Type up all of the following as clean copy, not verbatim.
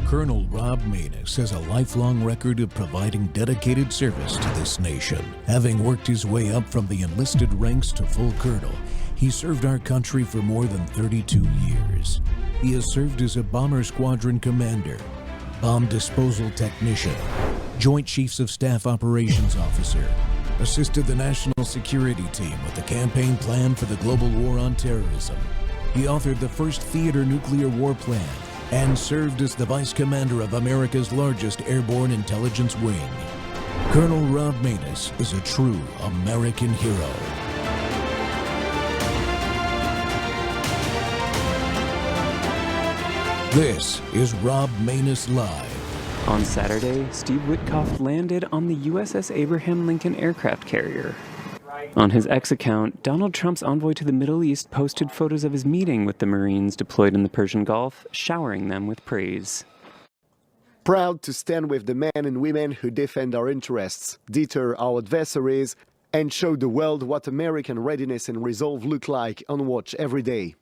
Colonel Rob Maness has a lifelong record of providing dedicated service to this nation. Having worked his way up from the enlisted ranks to full colonel, he served our country for more than 32 years. He has served as a bomber squadron commander, bomb disposal technician, Joint Chiefs of Staff Operations Officer, assisted the National Security Team with the campaign plan for the global war on terrorism. He authored the first theater nuclear war plan and served as the Vice Commander of America's largest airborne intelligence wing. Colonel Rob Maness is a true American hero. This is Rob Maness Live. On Saturday, Steve Witkoff landed on the USS Abraham Lincoln aircraft carrier. On his X account, Donald Trump's envoy to the Middle East posted photos of his meeting with the Marines deployed in the Persian Gulf, showering them with praise. Proud to stand with the men and women who defend our interests, deter our adversaries, and show the world what American readiness and resolve look like on watch every day.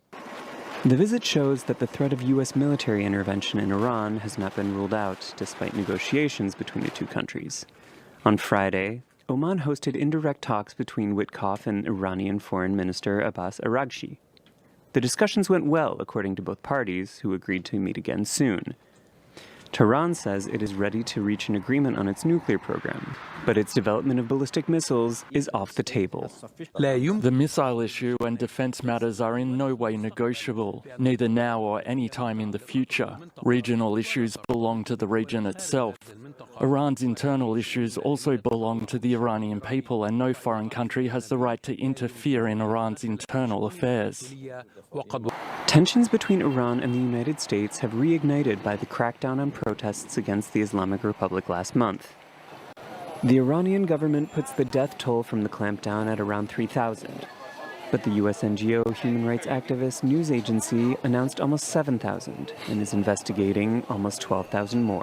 The visit shows that the threat of U.S. military intervention in Iran has not been ruled out, despite negotiations between the two countries. On Friday, Oman hosted indirect talks between Witkoff and Iranian Foreign Minister Abbas Araghchi. The discussions went well, according to both parties, who agreed to meet again soon. Tehran says it is ready to reach an agreement on its nuclear program, but its development of ballistic missiles is off the table. The missile issue and defense matters are in no way negotiable, neither now or any time in the future. Regional issues belong to the region itself. Iran's internal issues also belong to the Iranian people, and no foreign country has the right to interfere in Iran's internal affairs. Tensions between Iran and the United States have reignited by the crackdown on protests against the Islamic Republic last month. The Iranian government puts the death toll from the clampdown at around 3,000, but the U.S. NGO human rights activist news agency announced almost 7,000 and is investigating almost 12,000 more.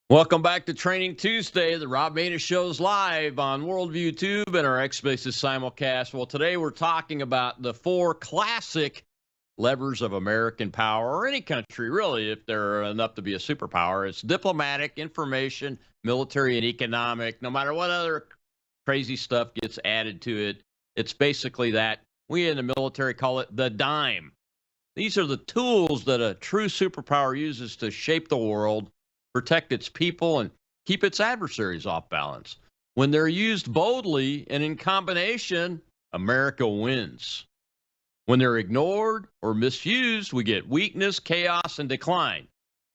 Welcome back to Training Tuesday. The Rob Maness Show is live on Worldview Tube and our X Spaces simulcast. Well, today we're talking about the 4 classic levers of American power, or any country, really, if they're enough to be a superpower. It's diplomatic, information, military, and economic. No matter what other crazy stuff gets added to it, it's basically that. We in the military call it the dime. These are the tools that a true superpower uses to shape the world, protect its people, and keep its adversaries off balance. When they're used boldly and in combination, America wins. When they're ignored or misused, we get weakness, chaos, and decline.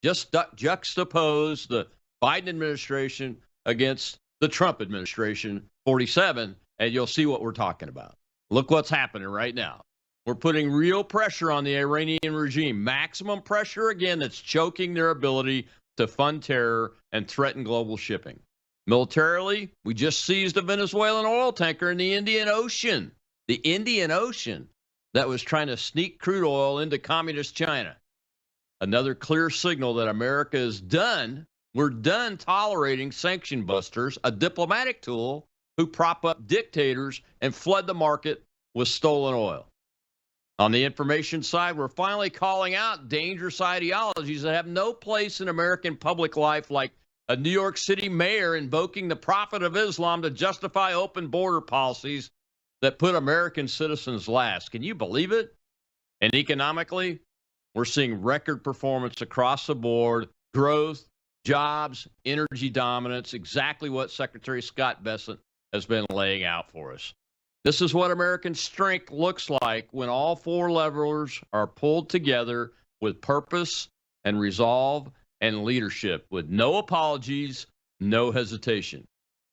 Just juxtapose the Biden administration against the Trump administration, 47, and you'll see what we're talking about. Look what's happening right now. We're putting real pressure on the Iranian regime, maximum pressure, again, that's choking their ability to fund terror and threaten global shipping. Militarily, we just seized a Venezuelan oil tanker in the Indian Ocean. The Indian Ocean that was trying to sneak crude oil into communist China. Another clear signal that America is done. We're done tolerating sanction-busters, a diplomatic tool who prop up dictators and flood the market with stolen oil. On the information side, we're finally calling out dangerous ideologies that have no place in American public life, like a New York City mayor invoking the Prophet of Islam to justify open border policies that put American citizens last. Can you believe it? And economically, we're seeing record performance across the board, growth, jobs, energy dominance, exactly what Secretary Scott Bessent has been laying out for us. This is what American strength looks like when all 4 levers are pulled together with purpose and resolve and leadership, with no apologies, no hesitation.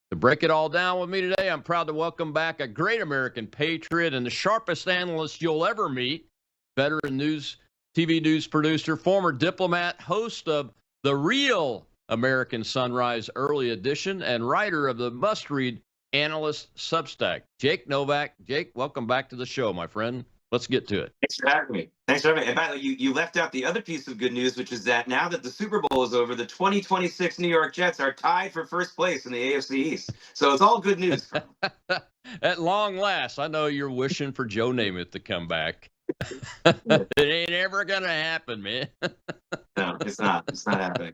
To break it all down with me today, I'm proud to welcome back a great American patriot and the sharpest analyst you'll ever meet, veteran TV news producer, former diplomat, host of The Real American Sunrise Early Edition, and writer of the must-read Analyst Substack, Jake Novak. Jake, welcome back to the show, my friend. Let's get to it. Thanks for having me. And by the way, you left out the other piece of good news, which is that now that the Super Bowl is over, the 2026 New York Jets are tied for first place in the AFC East. So it's all good news. At long last, I know you're wishing for Joe Namath to come back. It ain't ever gonna happen, man. No, it's not. It's not happening.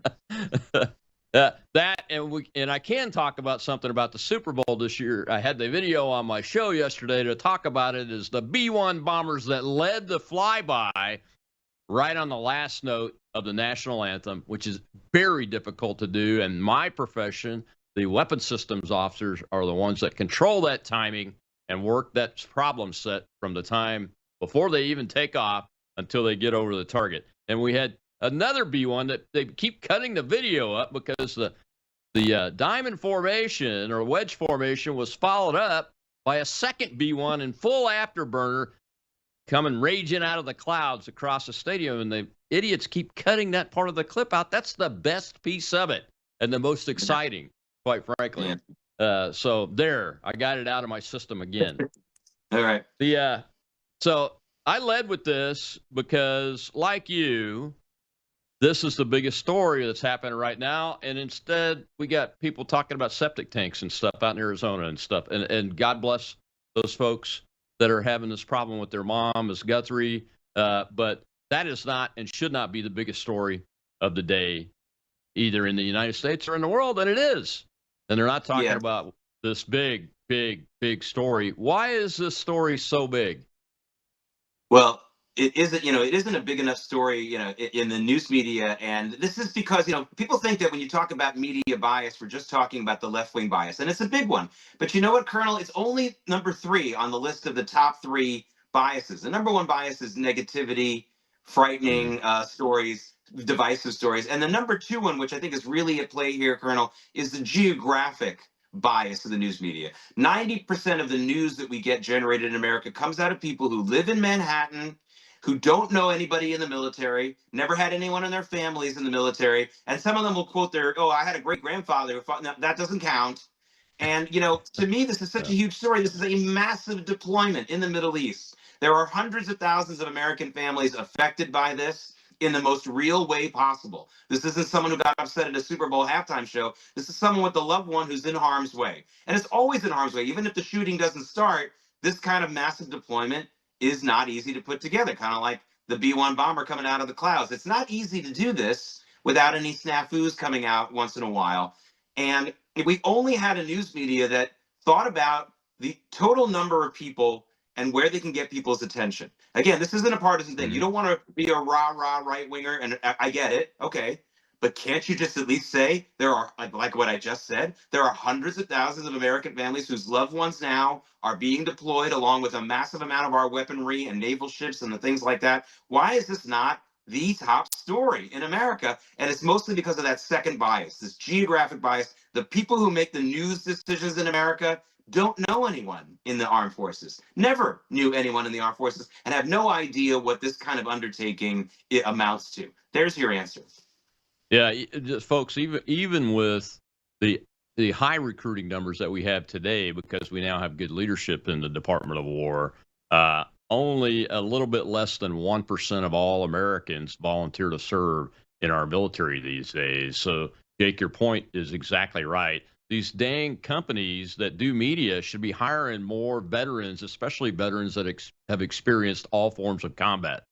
And I can talk about something about the Super Bowl this year. I had the video on my show yesterday to talk about it. Is the B-1 bombers that led the flyby right on the last note of the national anthem, which is very difficult to do. And my profession, the weapon systems officers, are the ones that control that timing and work that problem set from the time before they even take off until they get over the target. And we had another B-1 that they keep cutting the video up because the diamond formation or wedge formation was followed up by a second B-1 in full afterburner coming raging out of the clouds across the stadium. And the idiots keep cutting that part of the clip out. That's the best piece of it and the most exciting, quite frankly. So there, I got it out of my system again. All right. So I led with this because, like you, this is the biggest story that's happening right now. And instead, we got people talking about septic tanks and stuff out in Arizona and stuff. And God bless those folks that are having this problem with their mom, Ms. Guthrie. But that is not and should not be the biggest story of the day, either in the United States or in the world. And it is. And they're not talking about this big, big, big story. Why is this story so big? Well, it isn't a big enough story, in the news media. And this is because, people think that when you talk about media bias, we're just talking about the left-wing bias. And it's a big one. But you know what, Colonel? It's only number 3 on the list of the top 3 biases. The number 1 bias is negativity, frightening stories, divisive stories. And the number 2 one, which I think is really at play here, Colonel, is the geographic bias of the news media. 90% of the news that we get generated in America comes out of people who live in Manhattan, who don't know anybody in the military, never had anyone in their families in the military, and some of them will quote I had a great grandfather who fought. No, that doesn't count. And to me, this is such a huge story. This is a massive deployment in the Middle East. There are hundreds of thousands of American families affected by this in the most real way possible. This isn't someone who got upset at a Super Bowl halftime show. This is someone with a loved one who's in harm's way. And it's always in harm's way. Even if the shooting doesn't start, this kind of massive deployment is not easy to put together, kind of like the B-1 bomber coming out of the clouds. It's not easy to do this without any snafus coming out once in a while. And if we only had a news media that thought about the total number of people and where they can get people's attention. Again, this isn't a partisan thing. You don't want to be a rah-rah right-winger, and I get it. Okay. But can't you just at least say there are, like what I just said, there are hundreds of thousands of American families whose loved ones now are being deployed along with a massive amount of our weaponry and naval ships and the things like that. Why is this not the top story in America? And it's mostly because of that second bias, this geographic bias. The people who make the news decisions in America don't know anyone in the armed forces, never knew anyone in the armed forces, and have no idea what this kind of undertaking amounts to. There's your answer. Yeah, folks, even with the high recruiting numbers that we have today, because we now have good leadership in the Department of War, only a little bit less than 1% of all Americans volunteer to serve in our military these days. So, Jake, your point is exactly right. These dang companies that do media should be hiring more veterans, especially veterans that have experienced all forms of combat.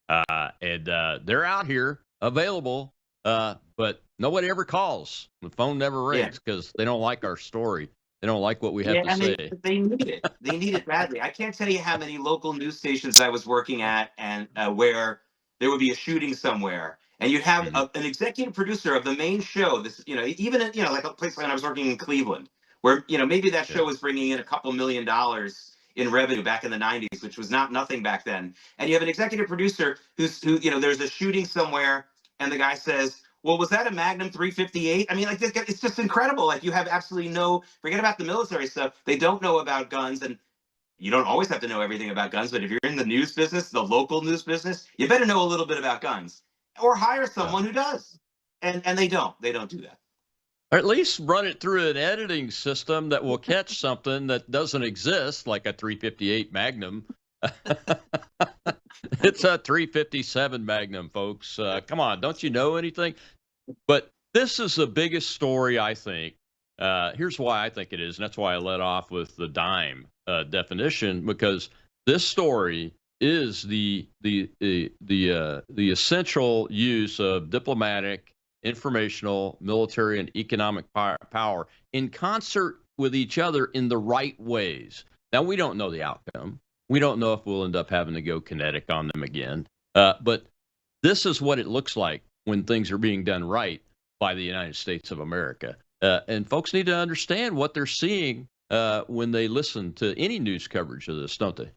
And they're out here available, but nobody ever calls. The phone never rings because they don't like our story. They don't like what we have to say. They need it. They need it badly. I can't tell you how many local news stations I was working at and where there would be a shooting somewhere. And you'd have an executive producer of the main show. This, even like a place like when I was working in Cleveland, where maybe that show was bringing in a couple $1 million in revenue back in the 90s, which was nothing back then. And you have an executive producer who there's a shooting somewhere, and the guy says, "Well, was that a Magnum 358?" I mean, like, it's just incredible. Like, you have absolutely forget about the military stuff. They don't know about guns, and you don't always have to know everything about guns. But if you're in the news business, the local news business, you better know a little bit about guns. Or hire someone who does, and they don't do that. Or at least run it through an editing system that will catch something that doesn't exist, like a 358 Magnum. It's a 357 Magnum, folks. Come on, don't you know anything? But this is the biggest story, I think. Here's why I think it is, and that's why I led off with the dime definition, because this story is the essential use of diplomatic, informational, military, and economic power in concert with each other in the right ways. Now, we don't know the outcome. We don't know if we'll end up having to go kinetic on them again. But this is what it looks like when things are being done right by the United States of America. And folks need to understand what they're seeing when they listen to any news coverage of this, don't they?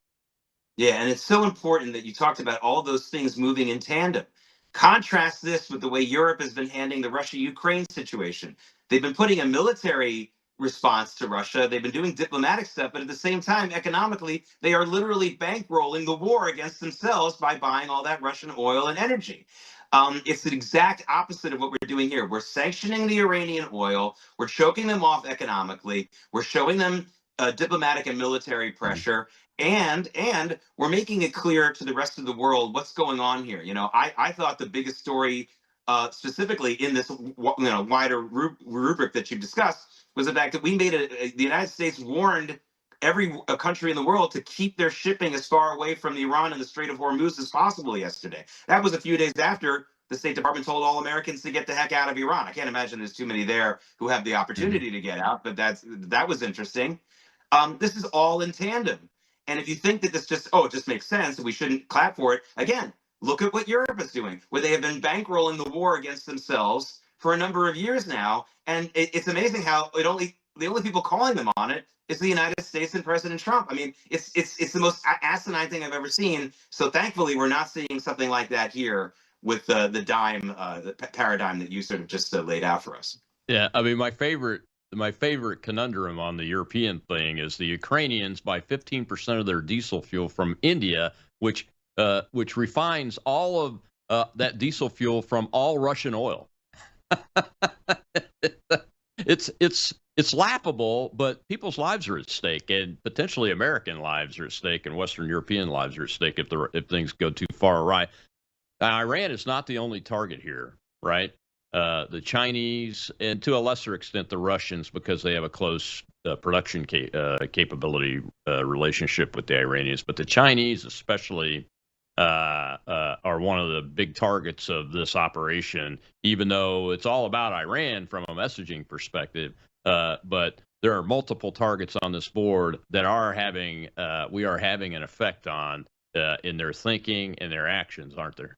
Yeah, and it's so important that you talked about all those things moving in tandem. Contrast this with the way Europe has been handling the Russia-Ukraine situation. They've been putting a military response to Russia. They've been doing diplomatic stuff, but at the same time, economically, they are literally bankrolling the war against themselves by buying all that Russian oil and energy. It's the exact opposite of what we're doing here. We're sanctioning the Iranian oil. We're choking them off economically. We're showing them diplomatic and military pressure. And we're making it clear to the rest of the world what's going on here. I thought the biggest story, specifically in this wider rubric that you've discussed, was the fact that the United States warned every country in the world to keep their shipping as far away from Iran and the Strait of Hormuz as possible yesterday. That was a few days after the State Department told all Americans to get the heck out of Iran. I can't imagine there's too many there who have the opportunity to get out, but that was interesting. This is all in tandem. And if you think that it just makes sense and we shouldn't clap for it, again, look at what Europe is doing, where they have been bankrolling the war against themselves for a number of years now. And it's amazing how the only people calling them on it is the United States and President Trump. I mean, it's the most asinine thing I've ever seen. So thankfully, we're not seeing something like that here with the paradigm that you sort of just laid out for us. Yeah, I mean, my favorite conundrum on the European thing is the Ukrainians buy 15% of their diesel fuel from India, which refines all of that diesel fuel from all Russian oil. It's laughable, but people's lives are at stake, and potentially American lives are at stake, and Western European lives are at stake if things go too far awry. Now, Iran is not the only target here, right? The Chinese, and to a lesser extent the Russians, because they have a close production capability relationship with the Iranians. But the Chinese especially are one of the big targets of this operation, even though it's all about Iran from a messaging perspective. But there are multiple targets on this board that we are having an effect on in their thinking and their actions, aren't there?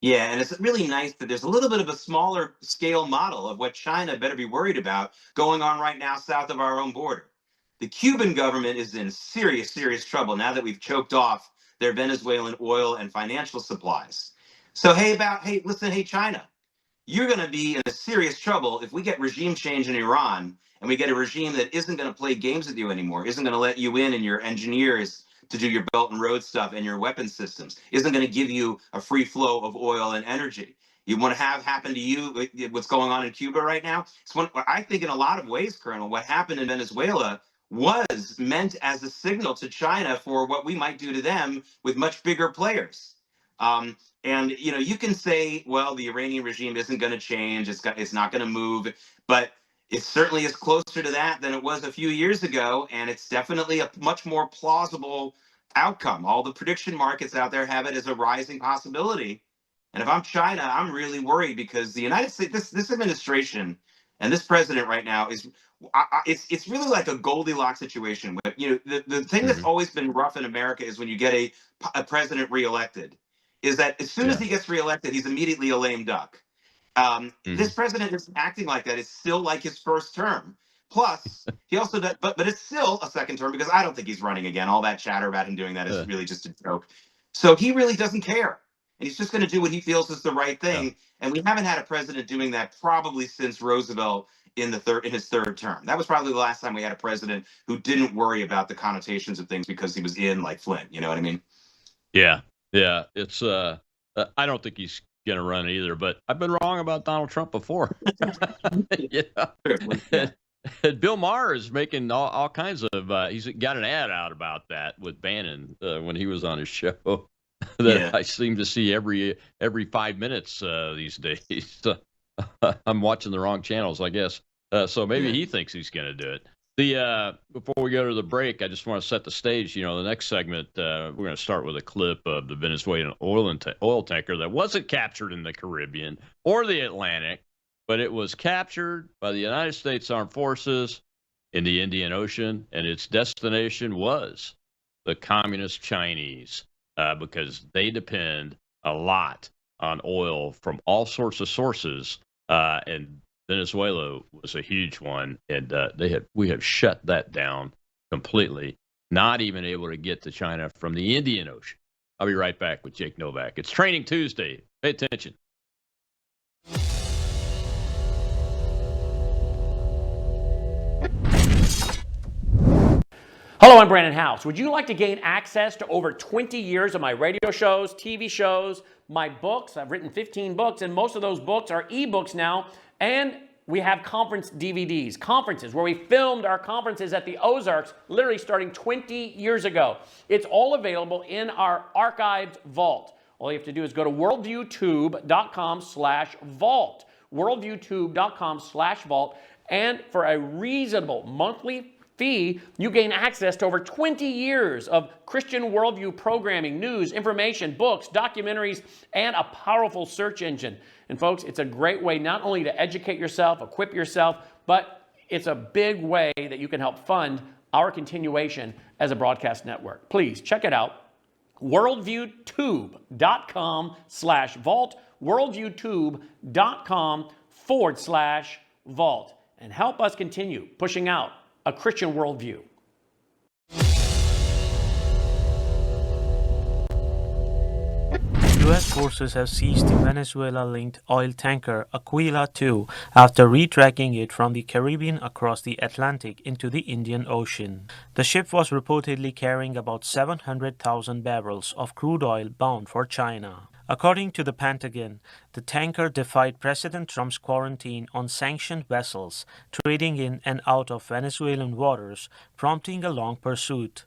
Yeah, and it's really nice that there's a little bit of a smaller scale model of what China better be worried about going on right now south of our own border. The Cuban government is in serious, serious trouble now that we've choked off their Venezuelan oil and financial supplies. So, hey, China, you're going to be in a serious trouble if we get regime change in Iran and we get a regime that isn't going to play games with you anymore, isn't going to let you in and your engineers to do your Belt and Road stuff and your weapon systems, isn't going to give you a free flow of oil and energy. You want to have happen to you what's going on in Cuba right now? I think in a lot of ways, Colonel, what happened in Venezuela was meant as a signal to China for what we might do to them with much bigger players. And you can say, well, the Iranian regime isn't going to change. It's not going to move, but it certainly is closer to that than it was a few years ago, and it's definitely a much more plausible outcome. All the prediction markets out there have it as a rising possibility. And if I'm China, I'm really worried because the United States, this administration and this president right now it's really like a Goldilocks situation. The thing that's always been rough in America is when you get a president reelected, is that as soon as he gets reelected, he's immediately a lame duck. This president is acting like that. It's still like his first term. Plus, he also does, but it's still a second term because I don't think he's running again. All that chatter about him doing that is really just a joke. So he really doesn't care, and he's just going to do what he feels is the right thing. Yeah. And we haven't had a president doing that probably since Roosevelt in his third term. That was probably the last time we had a president who didn't worry about the connotations of things because he was in like Flint. You know what I mean? Yeah. It's I don't think he's going to run either, but I've been wrong about Donald Trump before. And Bill Maher is making all kinds of he's got an ad out about that with Bannon when he was on his show that I seem to see every 5 minutes these days. I'm watching the wrong channels, I guess. So maybe he thinks he's going to do it. Before we go to the break, I just want to set the stage. You know, the next segment, we're going to start with a clip of the Venezuelan oil tanker that wasn't captured in the Caribbean or the Atlantic, but it was captured by the United States Armed Forces in the Indian Ocean, and its destination was the communist Chinese, because they depend a lot on oil from all sorts of sources, and Venezuela was a huge one, and we have shut that down completely, not even able to get to China from the Indian Ocean. I'll be right back with Jake Novak. It's Training Tuesday. Pay attention. Hello, I'm Brandon House. Would you like to gain access to over 20 years of my radio shows, TV shows, my books? I've written 15 books, and most of those books are ebooks now. And we have conference DVDs, conferences where we filmed our conferences at the Ozarks, literally starting 20 years ago. It's all available in our archived vault. All you have to do is go to worldviewtube.com/vault, worldviewtube.com/vault, and for a reasonable monthly fee, you gain access to over 20 years of Christian worldview programming, news, information, books, documentaries, and a powerful search engine. And folks, it's a great way not only to educate yourself, equip yourself, but it's a big way that you can help fund our continuation as a broadcast network. Please check it out. worldviewtube.com/vault, worldviewtube.com/vault, and help us continue pushing out a Christian worldview. U.S. forces have seized the Venezuela-linked oil tanker Aquila 2 after retracking it from the Caribbean across the Atlantic into the Indian Ocean. The ship was reportedly carrying about 700,000 barrels of crude oil bound for China. According to the Pentagon, the tanker defied President Trump's quarantine on sanctioned vessels trading in and out of Venezuelan waters, prompting a long pursuit.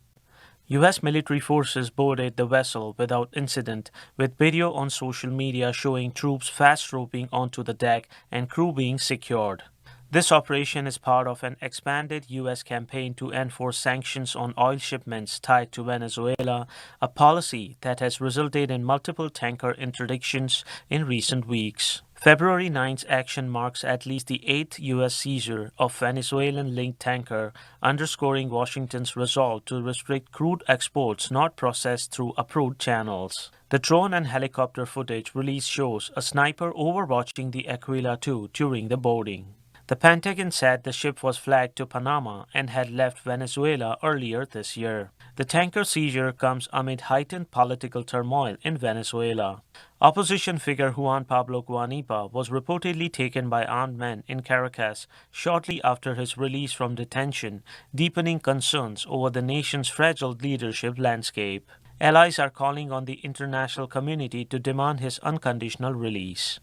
U.S. military forces boarded the vessel without incident, with video on social media showing troops fast roping onto the deck and crew being secured. This operation is part of an expanded U.S. campaign to enforce sanctions on oil shipments tied to Venezuela, a policy that has resulted in multiple tanker interdictions in recent weeks. February 9th's action marks at least the 8th U.S. seizure of Venezuelan-linked tanker, underscoring Washington's resolve to restrict crude exports not processed through approved channels. The drone and helicopter footage released shows a sniper overwatching the Aquila 2 during the boarding. The Pentagon said the ship was flagged to Panama and had left Venezuela earlier this year. The tanker seizure comes amid heightened political turmoil in Venezuela. Opposition figure Juan Pablo Guanipa was reportedly taken by armed men in Caracas shortly after his release from detention, deepening concerns over the nation's fragile leadership landscape. Allies are calling on the international community to demand his unconditional release.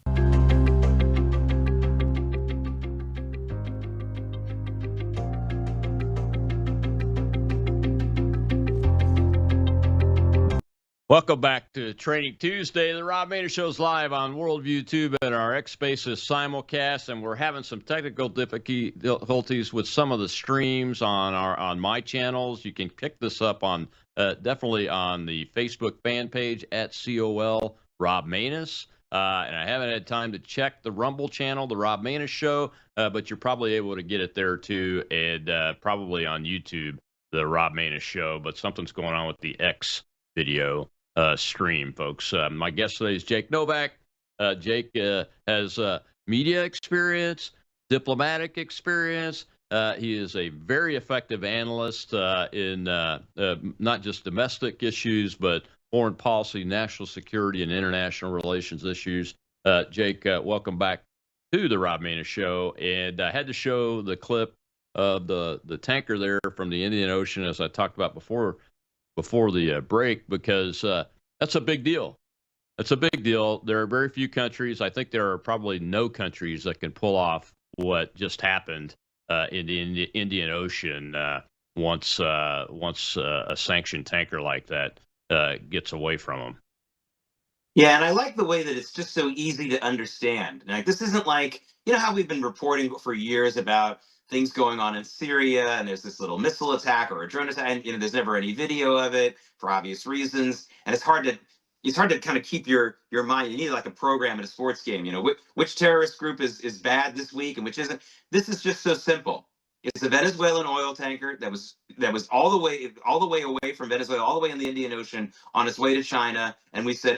Welcome back to Training Tuesday. The Rob Maness Show is live on Worldview Tube and our X Spaces simulcast, and we're having some technical difficulties with some of the streams on my channels. You can pick this up on definitely on the Facebook fan page at COL Rob Maness. And I haven't had time to check the Rumble channel, the Rob Maness Show, but you're probably able to get it there too, and probably on YouTube, the Rob Maness Show. But something's going on with the X video stream, folks. My guest today is Jake Novak. Jake has media experience, diplomatic experience. He is a very effective analyst in not just domestic issues, but foreign policy, national security, and international relations issues. Jake, welcome back to the Rob Maness Show. And I had to show the clip of the tanker there from the Indian Ocean, as I talked about before the break, because that's a big deal. It's a big deal. There are very few countries. I think there are probably no countries that can pull off what just happened in the Indian Ocean once a sanctioned tanker like that gets away from them. Yeah, and I like the way that it's just so easy to understand. Like, this isn't like, you know how we've been reporting for years about things going on in Syria, and there's this little missile attack or a drone attack, and there's never any video of it for obvious reasons, and it's hard to kind of keep your mind. You need like a program in a sports game. Which terrorist group is bad this week and which isn't. This is just so simple. It's a Venezuelan oil tanker that was all the way away from Venezuela, all the way in the Indian Ocean on its way to China, and we said,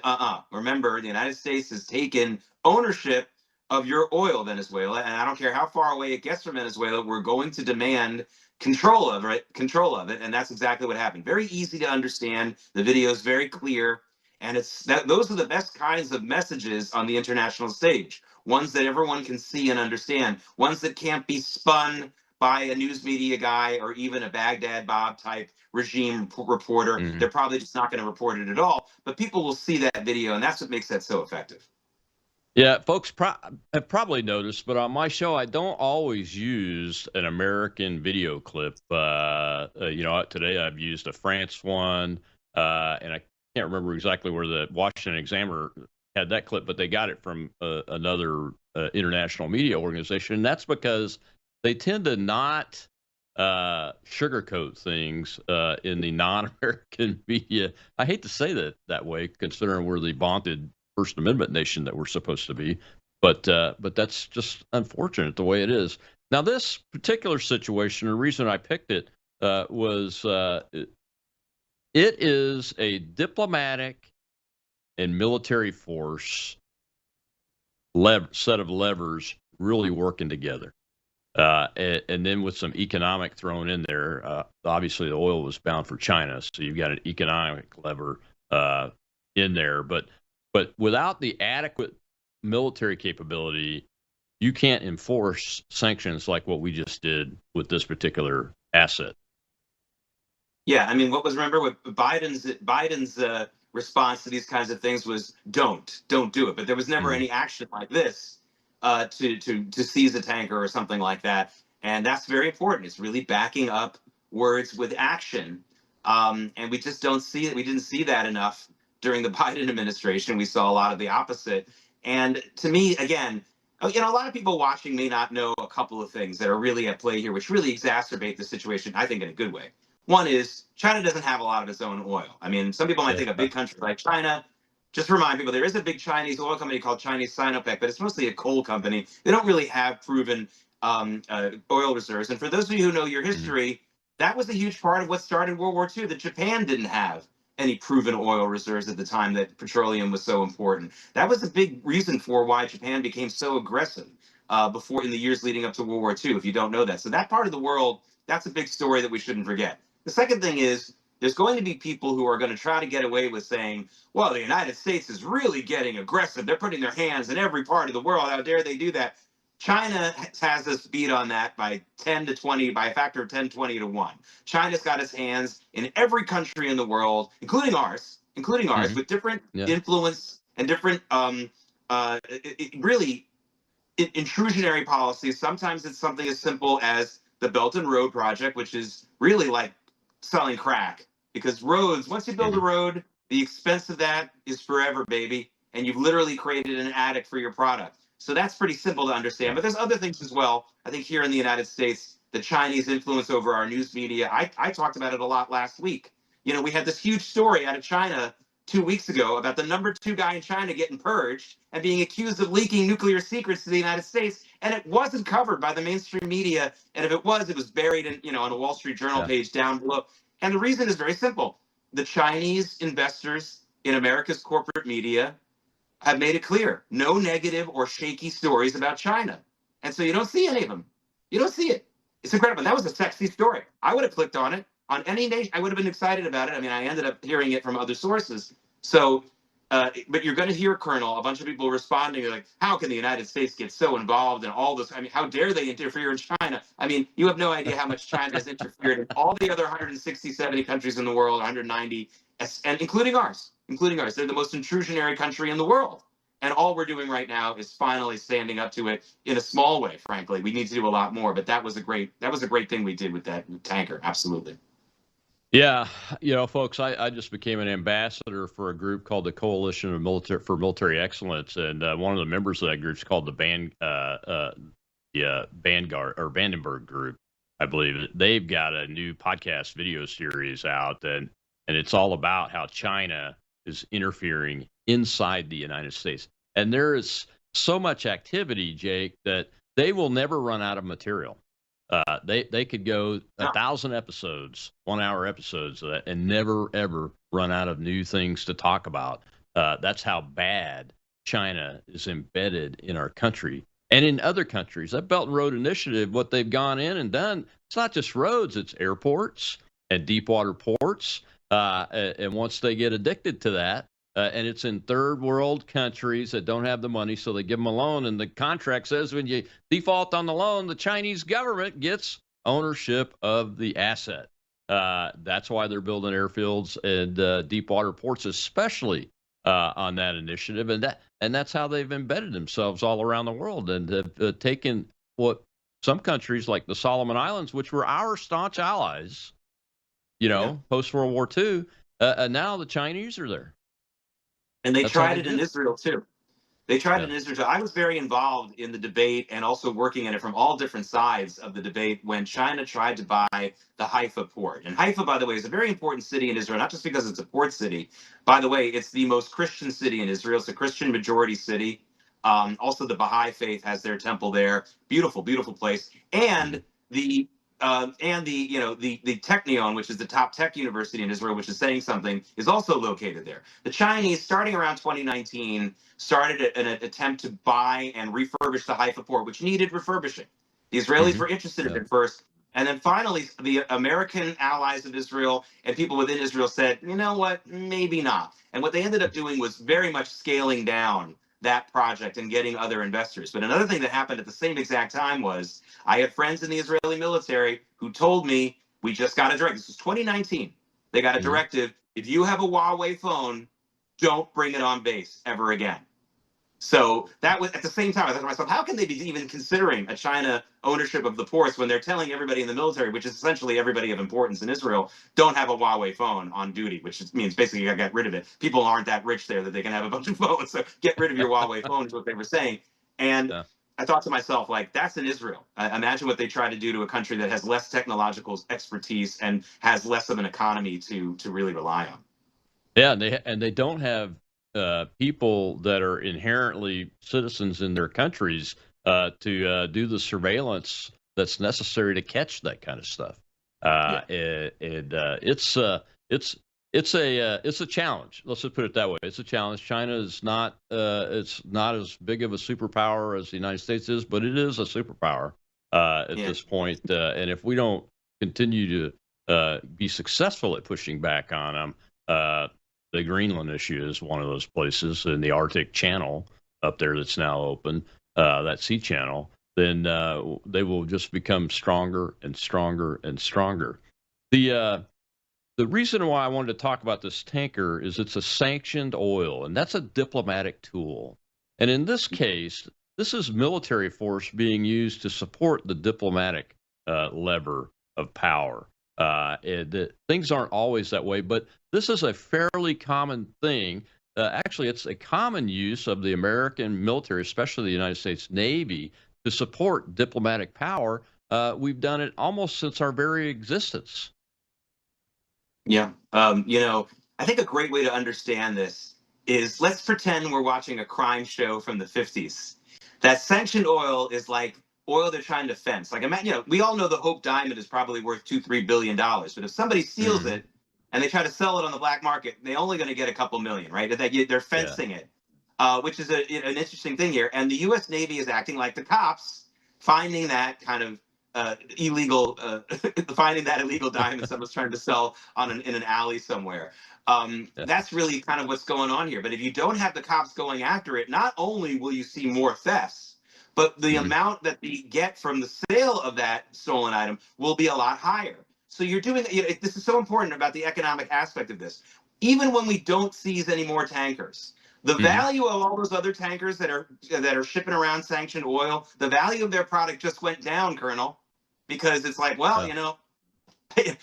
remember, the United States has taken ownership of your oil, Venezuela, and I don't care how far away it gets from Venezuela, we're going to demand control of it, and that's exactly what happened. Very easy to understand. The video is very clear, and those are the best kinds of messages on the international stage. Ones that everyone can see and understand. Ones that can't be spun by a news media guy or even a Baghdad Bob type regime reporter. Mm-hmm. They're probably just not going to report it at all, but people will see that video, and that's what makes that so effective. Yeah, folks have probably noticed, but on my show, I don't always use an American video clip. Today I've used a France one, and I can't remember exactly where the Washington Examiner had that clip, but they got it from another international media organization. And that's because they tend to not sugarcoat things in the non-American media. I hate to say that way, considering we're the vaunted First Amendment nation that we're supposed to be, but that's just unfortunate the way it is. Now, this particular situation, the reason I picked it was it is a diplomatic and military force set of levers really working together, and then with some economic thrown in there. Obviously, the oil was bound for China, so you've got an economic lever in there, but without the adequate military capability, you can't enforce sanctions like what we just did with this particular asset. Yeah, I mean, what Biden's response to these kinds of things was don't do it. But there was never any action like this to seize a tanker or something like that. And that's very important. It's really backing up words with action. And we just don't see it. We didn't see that enough during the Biden administration. We saw a lot of the opposite. And to me, again, a lot of people watching may not know a couple of things that are really at play here, which really exacerbate the situation, I think, in a good way. One is China doesn't have a lot of its own oil. I mean, some people might think a big country like China. Just to remind people, there is a big Chinese oil company called Chinese Sinopec, but it's mostly a coal company. They don't really have proven oil reserves. And for those of you who know your history, that was a huge part of what started World War II, that Japan didn't have any proven oil reserves at the time that petroleum was so important. That was a big reason for why Japan became so aggressive before in the years leading up to World War II, if you don't know that. So that part of the world, that's a big story that we shouldn't forget. The second thing is there's going to be people who are going to try to get away with saying, well, the United States is really getting aggressive. They're putting their hands in every part of the world. How dare they do that? China has us beat on that by 10 to 20, by a factor of 10, 20 to 1. China's got its hands in every country in the world, including ours, with different influence and different, really intrusionary policies. Sometimes it's something as simple as the Belt and Road Project, which is really like selling crack, because roads, once you build a road, the expense of that is forever, baby. And you've literally created an addict for your product. So that's pretty simple to understand. But there's other things as well. I think here in the United States, the Chinese influence over our news media, I talked about it a lot last week. We had this huge story out of China 2 weeks ago about the number 2 guy in China getting purged and being accused of leaking nuclear secrets to the United States. And it wasn't covered by the mainstream media. And if it was buried in, on a Wall Street Journal page down below. And the reason is very simple. The Chinese investors in America's corporate media have made it clear, no negative or shaky stories about China. And so you don't see any of them. You don't see it. It's incredible. That was a sexy story. I would have clicked on it. On any nation, I would have been excited about it. I mean, I ended up hearing it from other sources. So, but you're going to hear, Colonel, a bunch of people responding like, how can the United States get so involved in all this? I mean, how dare they interfere in China? I mean, you have no idea how much China has interfered in all the other 160, 70 countries in the world, 190, and including ours. They're the most intrusionary country in the world. And all we're doing right now is finally standing up to it in a small way, frankly. We need to do a lot more, but that was a great thing we did with that tanker. Absolutely. Yeah, folks, I just became an ambassador for a group called the Coalition of Military Excellence, and one of the members of that group is called the the Vanguard or Vandenberg group, I believe. They've got a new podcast video series out, and it's all about how China is interfering inside the United States. And there is so much activity, Jake, that they will never run out of material. They could go 1,000 episodes, 1-hour episodes, and never ever run out of new things to talk about. That's how bad China is embedded in our country and in other countries. That Belt and Road Initiative, what they've gone in and done, it's not just roads, it's airports and deep water ports. And once they get addicted to that, and it's in third world countries that don't have the money, so they give them a loan. And the contract says when you default on the loan, the Chinese government gets ownership of the asset. That's why they're building airfields and deep water ports, especially on that initiative. And that's how they've embedded themselves all around the world and have taken what some countries like the Solomon Islands, which were our staunch allies, post World War II, and now the Chinese are there. And they tried it in Israel, too. They tried it in Israel. I was very involved in the debate and also working in it from all different sides of the debate when China tried to buy the Haifa port. And Haifa, by the way, is a very important city in Israel, not just because it's a port city. By the way, it's the most Christian city in Israel. It's a Christian majority city. Also, the Baha'i faith has their temple there. Beautiful, beautiful place. And the Technion, which is the top tech university in Israel, which is saying something, is also located there. The Chinese, starting around 2019, started an attempt to buy and refurbish the Haifa port, which needed refurbishing. The Israelis were interested in it first. And then finally, the American allies of Israel and people within Israel said, you know what, maybe not. And what they ended up doing was very much scaling down that project and getting other investors. But another thing that happened at the same exact time was I had friends in the Israeli military who told me, we just got a directive. This was 2019. They got a directive. If you have a Huawei phone, don't bring it on base ever again. So that was at the same time, I thought to myself, how can they be even considering a China ownership of the ports when they're telling everybody in the military, which is essentially everybody of importance in Israel, don't have a Huawei phone on duty, which means basically you got to get rid of it. People aren't that rich there that they can have a bunch of phones. So get rid of your Huawei phone is what they were saying. And I thought to myself, like, that's in Israel. Imagine what they try to do to a country that has less technological expertise and has less of an economy to really rely on. Yeah, and they don't have people that are inherently citizens in their countries to do the surveillance that's necessary to catch that kind of stuff. It's a challenge. Let's just put it that way. It's a challenge. China is not it's not as big of a superpower as the United States is, but it is a superpower at this point. And if we don't continue to be successful at pushing back on them, the Greenland issue is one of those places, in the Arctic Channel up there that's now open, that sea channel, then they will just become stronger and stronger and stronger. The reason why I wanted to talk about this tanker is it's a sanctioned oil, and that's a diplomatic tool. And in this case, this is military force being used to support the diplomatic lever of power. Things aren't always that way, but this is a fairly common thing. Actually, it's a common use of the American military, especially the United States Navy, to support diplomatic power. We've done it almost since our very existence. Yeah. I think a great way to understand this is, let's pretend we're watching a crime show from the 50s. That sanctioned oil is like oil they're trying to fence. Like, we all know the Hope Diamond is probably worth $2-3 billion, but if somebody steals it and they try to sell it on the black market, they're only going to get a couple million, right? They're fencing it, which is an interesting thing here. And the U.S. Navy is acting like the cops, finding that kind of illegal diamond someone's trying to sell in an alley somewhere. That's really kind of what's going on here. But if you don't have the cops going after it, not only will you see more thefts, but the amount that they get from the sale of that stolen item will be a lot higher. So you're doing, this is so important about the economic aspect of this. Even when we don't seize any more tankers, the value of all those other tankers that are shipping around sanctioned oil, the value of their product just went down, Colonel, because it's like, well, I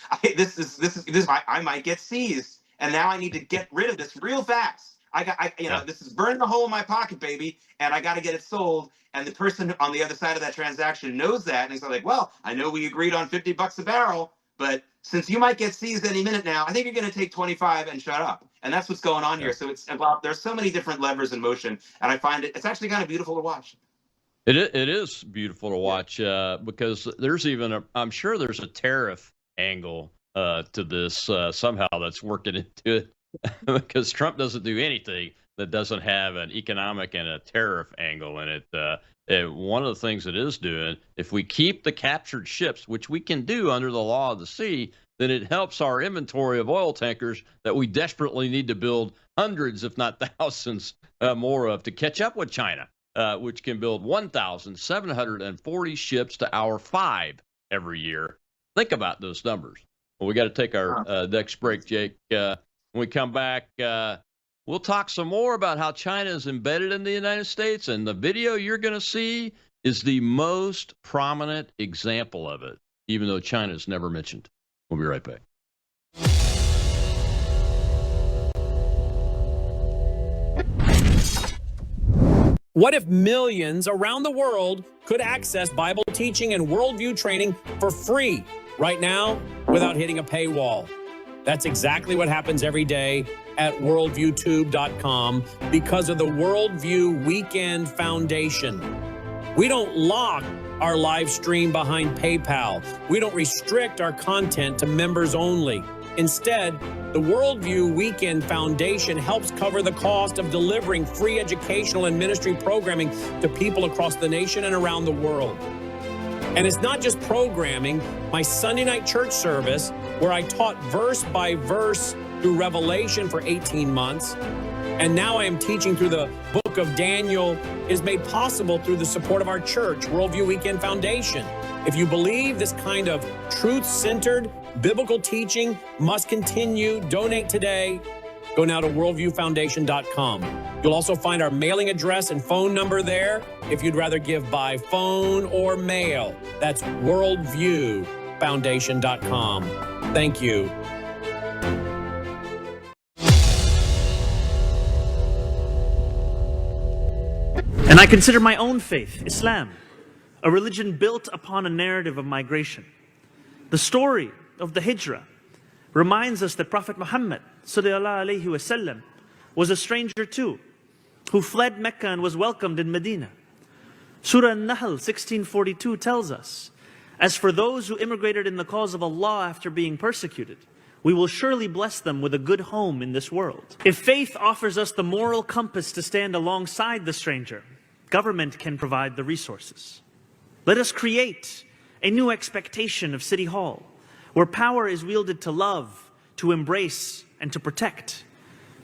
might get seized, and now I need to get rid of this real fast. this is burning a hole in my pocket, baby, and I got to get it sold. And the person on the other side of that transaction knows that, and he's like, well, I know we agreed on $50 a barrel, but since you might get seized any minute now, I think you're going to take 25 and shut up. And that's what's going on here. So there's so many different levers in motion, and I find it's actually kind of beautiful to watch. It is beautiful to watch because there's even I'm sure there's a tariff angle to this somehow that's working into it because Trump doesn't do anything that doesn't have an economic and a tariff angle in it. One of the things it is doing, if we keep the captured ships, which we can do under the law of the sea, then it helps our inventory of oil tankers that we desperately need to build hundreds, if not thousands, more of to catch up with China, which can build 1,740 ships to our 5 every year. Think about those numbers. Well, we got to take our next break, Jake. When we come back, we'll talk some more about how China is embedded in the United States, and the video you're going to see is the most prominent example of it, even though China is never mentioned. We'll be right back. What if millions around the world could access Bible teaching and worldview training for free right now without hitting a paywall? That's exactly what happens every day at worldviewtube.com because of the Worldview Weekend Foundation. We don't lock our live stream behind PayPal. We don't restrict our content to members only. Instead, the Worldview Weekend Foundation helps cover the cost of delivering free educational and ministry programming to people across the nation and around the world. And it's not just programming. My Sunday night church service, where I taught verse by verse through Revelation for 18 months, and now I am teaching through the book of Daniel, is made possible through the support of our church, Worldview Weekend Foundation. If you believe this kind of truth-centered biblical teaching must continue, donate today. Go now to worldviewfoundation.com. You'll also find our mailing address and phone number there if you'd rather give by phone or mail. That's worldviewfoundation.com. Thank you. And I consider my own faith, Islam, a religion built upon a narrative of migration. The story of the Hijrah reminds us that Prophet Muhammad sallallahu alaihi wasallam was a stranger too, who fled Mecca and was welcomed in Medina. Surah An-Nahl 1642 tells us, as for those who immigrated in the cause of Allah after being persecuted, we will surely bless them with a good home in this world. If faith offers us the moral compass to stand alongside the stranger, government can provide the resources. Let us create a new expectation of City Hall, where power is wielded to love, to embrace, and to protect.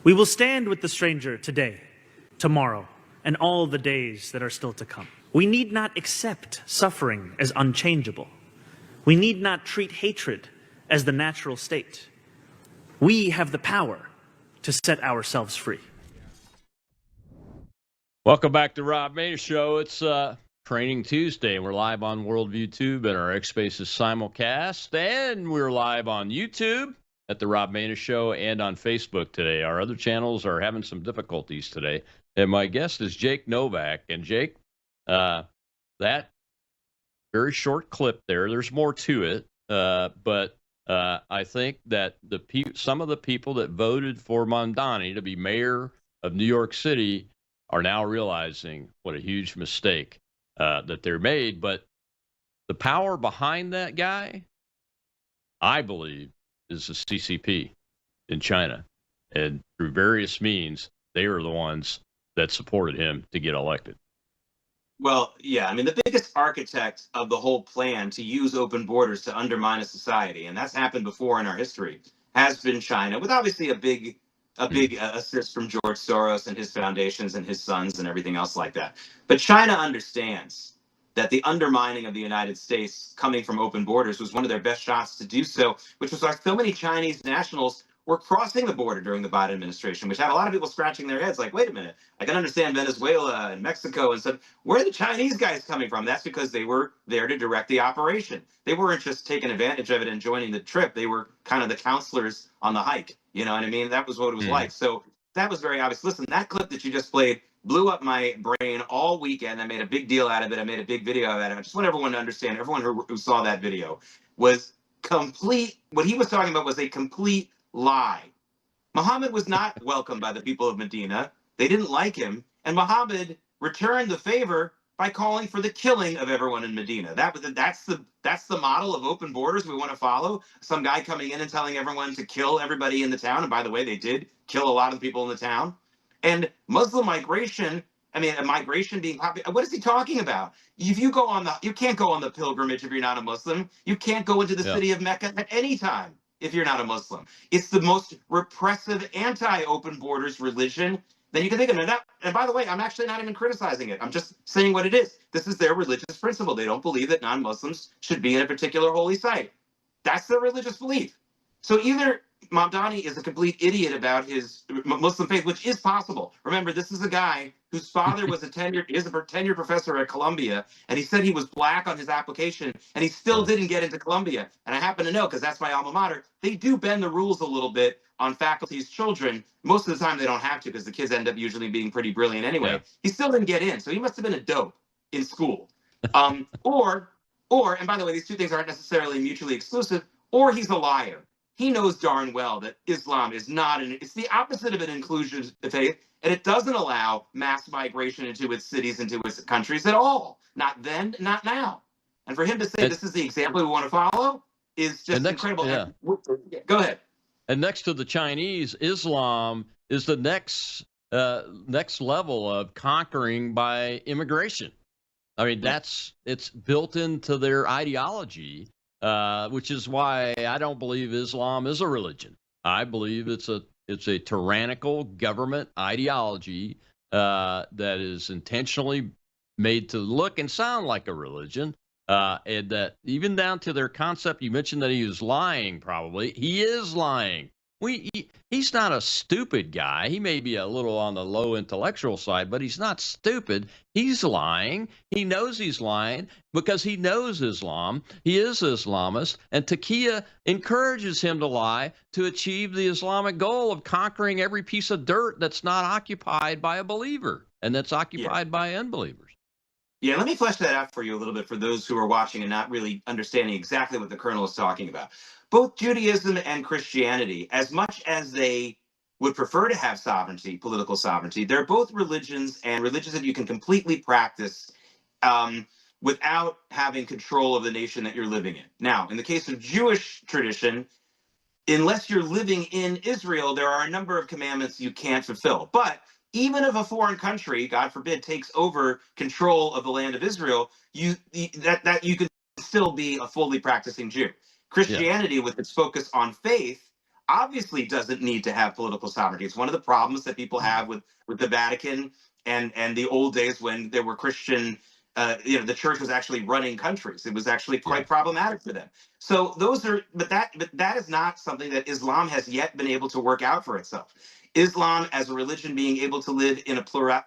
We will stand with the stranger today, tomorrow, and all the days that are still to come. We need not accept suffering as unchangeable. We need not treat hatred as the natural state. We have the power to set ourselves free. Welcome back to Rob Maness Show. It's Training Tuesday, and we're live on Worldview Tube and our X Spaces simulcast, and we're live on YouTube at the Rob Maness Show and on Facebook today. Our other channels are having some difficulties today, and my guest is Jake Novak. And Jake, that very short clip there's more to it, but I think that some of the people that voted for Mamdani to be mayor of New York City are now realizing what a huge mistake that they're made. But the power behind that guy, I believe, is the CCP in China. And through various means, they are the ones that supported him to get elected. Well, yeah, I mean, the biggest architect of the whole plan to use open borders to undermine a society, and that's happened before in our history, has been China, with obviously a big assist from George Soros and his foundations and his sons and everything else like that. But China understands that the undermining of the United States coming from open borders was one of their best shots to do so, which was why so many Chinese nationals were crossing the border during the Biden administration, which had a lot of people scratching their heads like, wait a minute, I can understand Venezuela and Mexico and stuff. Where are the Chinese guys coming from? That's because they were there to direct the operation. They weren't just taking advantage of it and joining the trip. They were kind of the counselors on the hike. You know what I mean? That was what it was like. So that was very obvious. Listen, that clip that you just played blew up my brain all weekend. I made a big deal out of it. I made a big video out of it. I just want everyone to understand, everyone who saw that video, was complete. What he was talking about was a complete lie. Muhammad was not welcomed by the people of Medina. They didn't like him. And Muhammad returned the favor by calling for the killing of everyone in Medina. That's the model of open borders we want to follow. Some guy coming in and telling everyone to kill everybody in the town. And by the way, they did kill a lot of the people in the town. And Muslim migration, I mean, a migration being popular. What is he talking about? If you go on you can't go on the pilgrimage if you're not a Muslim. You can't go into the city of Mecca at any time if you're not a Muslim. It's the most repressive anti-open borders religion that you can think of. And by the way, I'm actually not even criticizing it. I'm just saying what it is. This is their religious principle. They don't believe that non-Muslims should be in a particular holy site. That's their religious belief. So either Mamdani is a complete idiot about his Muslim faith, which is possible. Remember, this is a guy whose father was a tenured professor at Columbia, and he said he was black on his application, and he still didn't get into Columbia. And I happen to know, because that's my alma mater, they do bend the rules a little bit on faculty's children. Most of the time they don't have to, because the kids end up usually being pretty brilliant anyway. Yeah. He still didn't get in, so he must have been a dope in school. Or, and by the way, these two things aren't necessarily mutually exclusive, or he's a liar. He knows darn well that Islam is not it's the opposite of an inclusion faith, and it doesn't allow mass migration into its cities, into its countries at all. Not then, not now. And for him to say this is the example we want to follow is just incredible. Yeah. Go ahead. And next to the Chinese, Islam is the next level of conquering by immigration. I mean, it's built into their ideology. Which is why I don't believe Islam is a religion. I believe it's a tyrannical government ideology that is intentionally made to look and sound like a religion, and that even down to their concept. You mentioned that he was lying. Probably he is lying. He's not a stupid guy. He may be a little on the low intellectual side, but he's not stupid. He's lying. He knows he's lying because he knows Islam. He is Islamist, and Taqiyya encourages him to lie to achieve the Islamic goal of conquering every piece of dirt that's not occupied by a believer and that's occupied by unbelievers. Yeah, let me flesh that out for you a little bit for those who are watching and not really understanding exactly what the Colonel is talking about. Both Judaism and Christianity, as much as they would prefer to have sovereignty, political sovereignty, they're both religions, and religions that you can completely practice without having control of the nation that you're living in. Now, in the case of Jewish tradition, unless you're living in Israel, there are a number of commandments you can't fulfill. But even if a foreign country, God forbid, takes over control of the land of Israel, you can still be a fully practicing Jew. Christianity, with its focus on faith, obviously doesn't need to have political sovereignty. It's one of the problems that people have with the Vatican and the old days when there were Christian, the church was actually running countries. It was actually quite problematic for them. So but that is not something that Islam has yet been able to work out for itself. Islam as a religion being able to live in a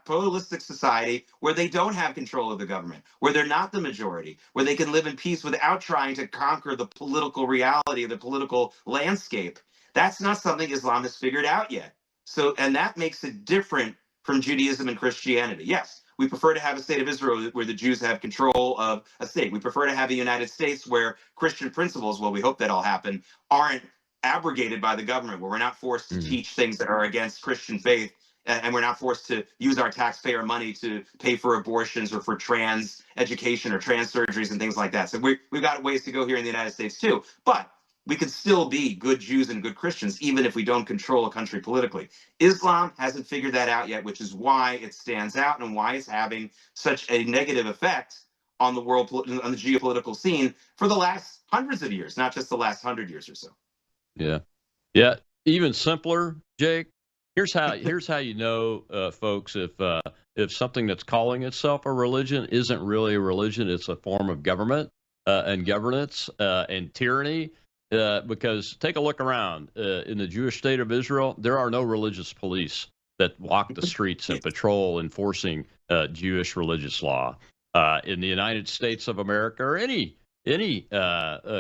pluralistic society where they don't have control of the government, where they're not the majority, where they can live in peace without trying to conquer the political reality, the political landscape. That's not something Islam has figured out yet. So, and that makes it different from Judaism and Christianity. Yes, we prefer to have a state of Israel where the Jews have control of a state. We prefer to have a United States where Christian principles, well, we hope that all happen, aren't abrogated by the government, where we're not forced to teach things that are against Christian faith, and we're not forced to use our taxpayer money to pay for abortions or for trans education or trans surgeries and things like that. So we've got ways to go here in the United States too. But we can still be good Jews and good Christians, even if we don't control a country politically. Islam hasn't figured that out yet, which is why it stands out and why it's having such a negative effect on the world, on the geopolitical scene for the last hundreds of years, not just the last 100 years or so. Yeah. Even simpler, Jake. Here's how you know, folks, if something that's calling itself a religion isn't really a religion, it's a form of government and governance and tyranny. Because take a look around in the Jewish state of Israel, there are no religious police that walk the streets and patrol enforcing Jewish religious law. In the United States of America or any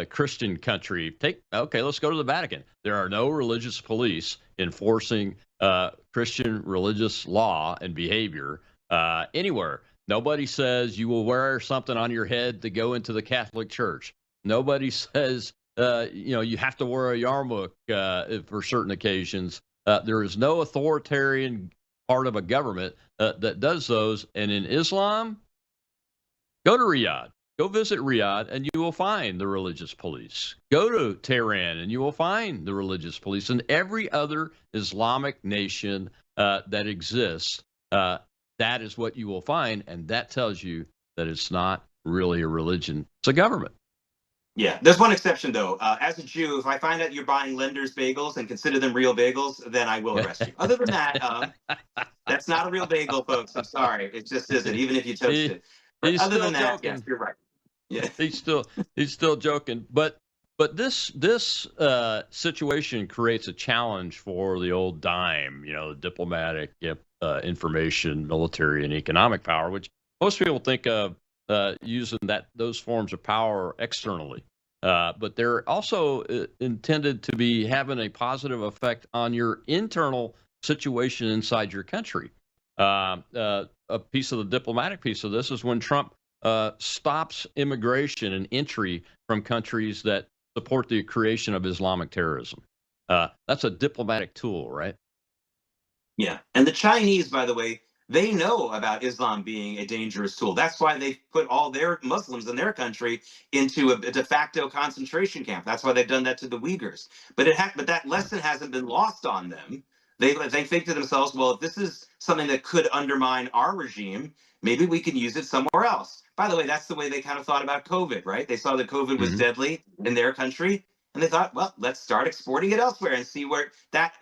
Christian country. Let's go to the Vatican. There are no religious police enforcing Christian religious law and behavior anywhere. Nobody says you will wear something on your head to go into the Catholic Church. Nobody says you have to wear a yarmulke for certain occasions. There is no authoritarian part of a government that does those. And in Islam, go to Riyadh. Go visit Riyadh, and you will find the religious police. Go to Tehran, and you will find the religious police. And every other Islamic nation that exists, that is what you will find, and that tells you that it's not really a religion. It's a government. Yeah, there's one exception, though. As a Jew, if I find out you're buying Lender's bagels and consider them real bagels, then I will arrest you. Other than that, that's not a real bagel, folks. I'm sorry. It just isn't, even if you toast it. He's other still than that, joking. yes, you're right. Yeah, he's still joking. But this situation creates a challenge for the old dime, the diplomatic, information, military, and economic power, which most people think of using those forms of power externally. But they're also intended to be having a positive effect on your internal situation inside your country. A piece of the diplomatic piece of this is when Trump stops immigration and entry from countries that support the creation of Islamic terrorism. That's a diplomatic tool, right? Yeah. And the Chinese, by the way, they know about Islam being a dangerous tool. That's why they put all their Muslims in their country into a de facto concentration camp. That's why they've done that to the Uyghurs. But that lesson hasn't been lost on them. They think to themselves, well, if this is something that could undermine our regime, maybe we can use it somewhere else. By the way, that's the way they kind of thought about COVID, right? They saw that COVID was deadly in their country, and they thought, well, let's start exporting it elsewhere and see where that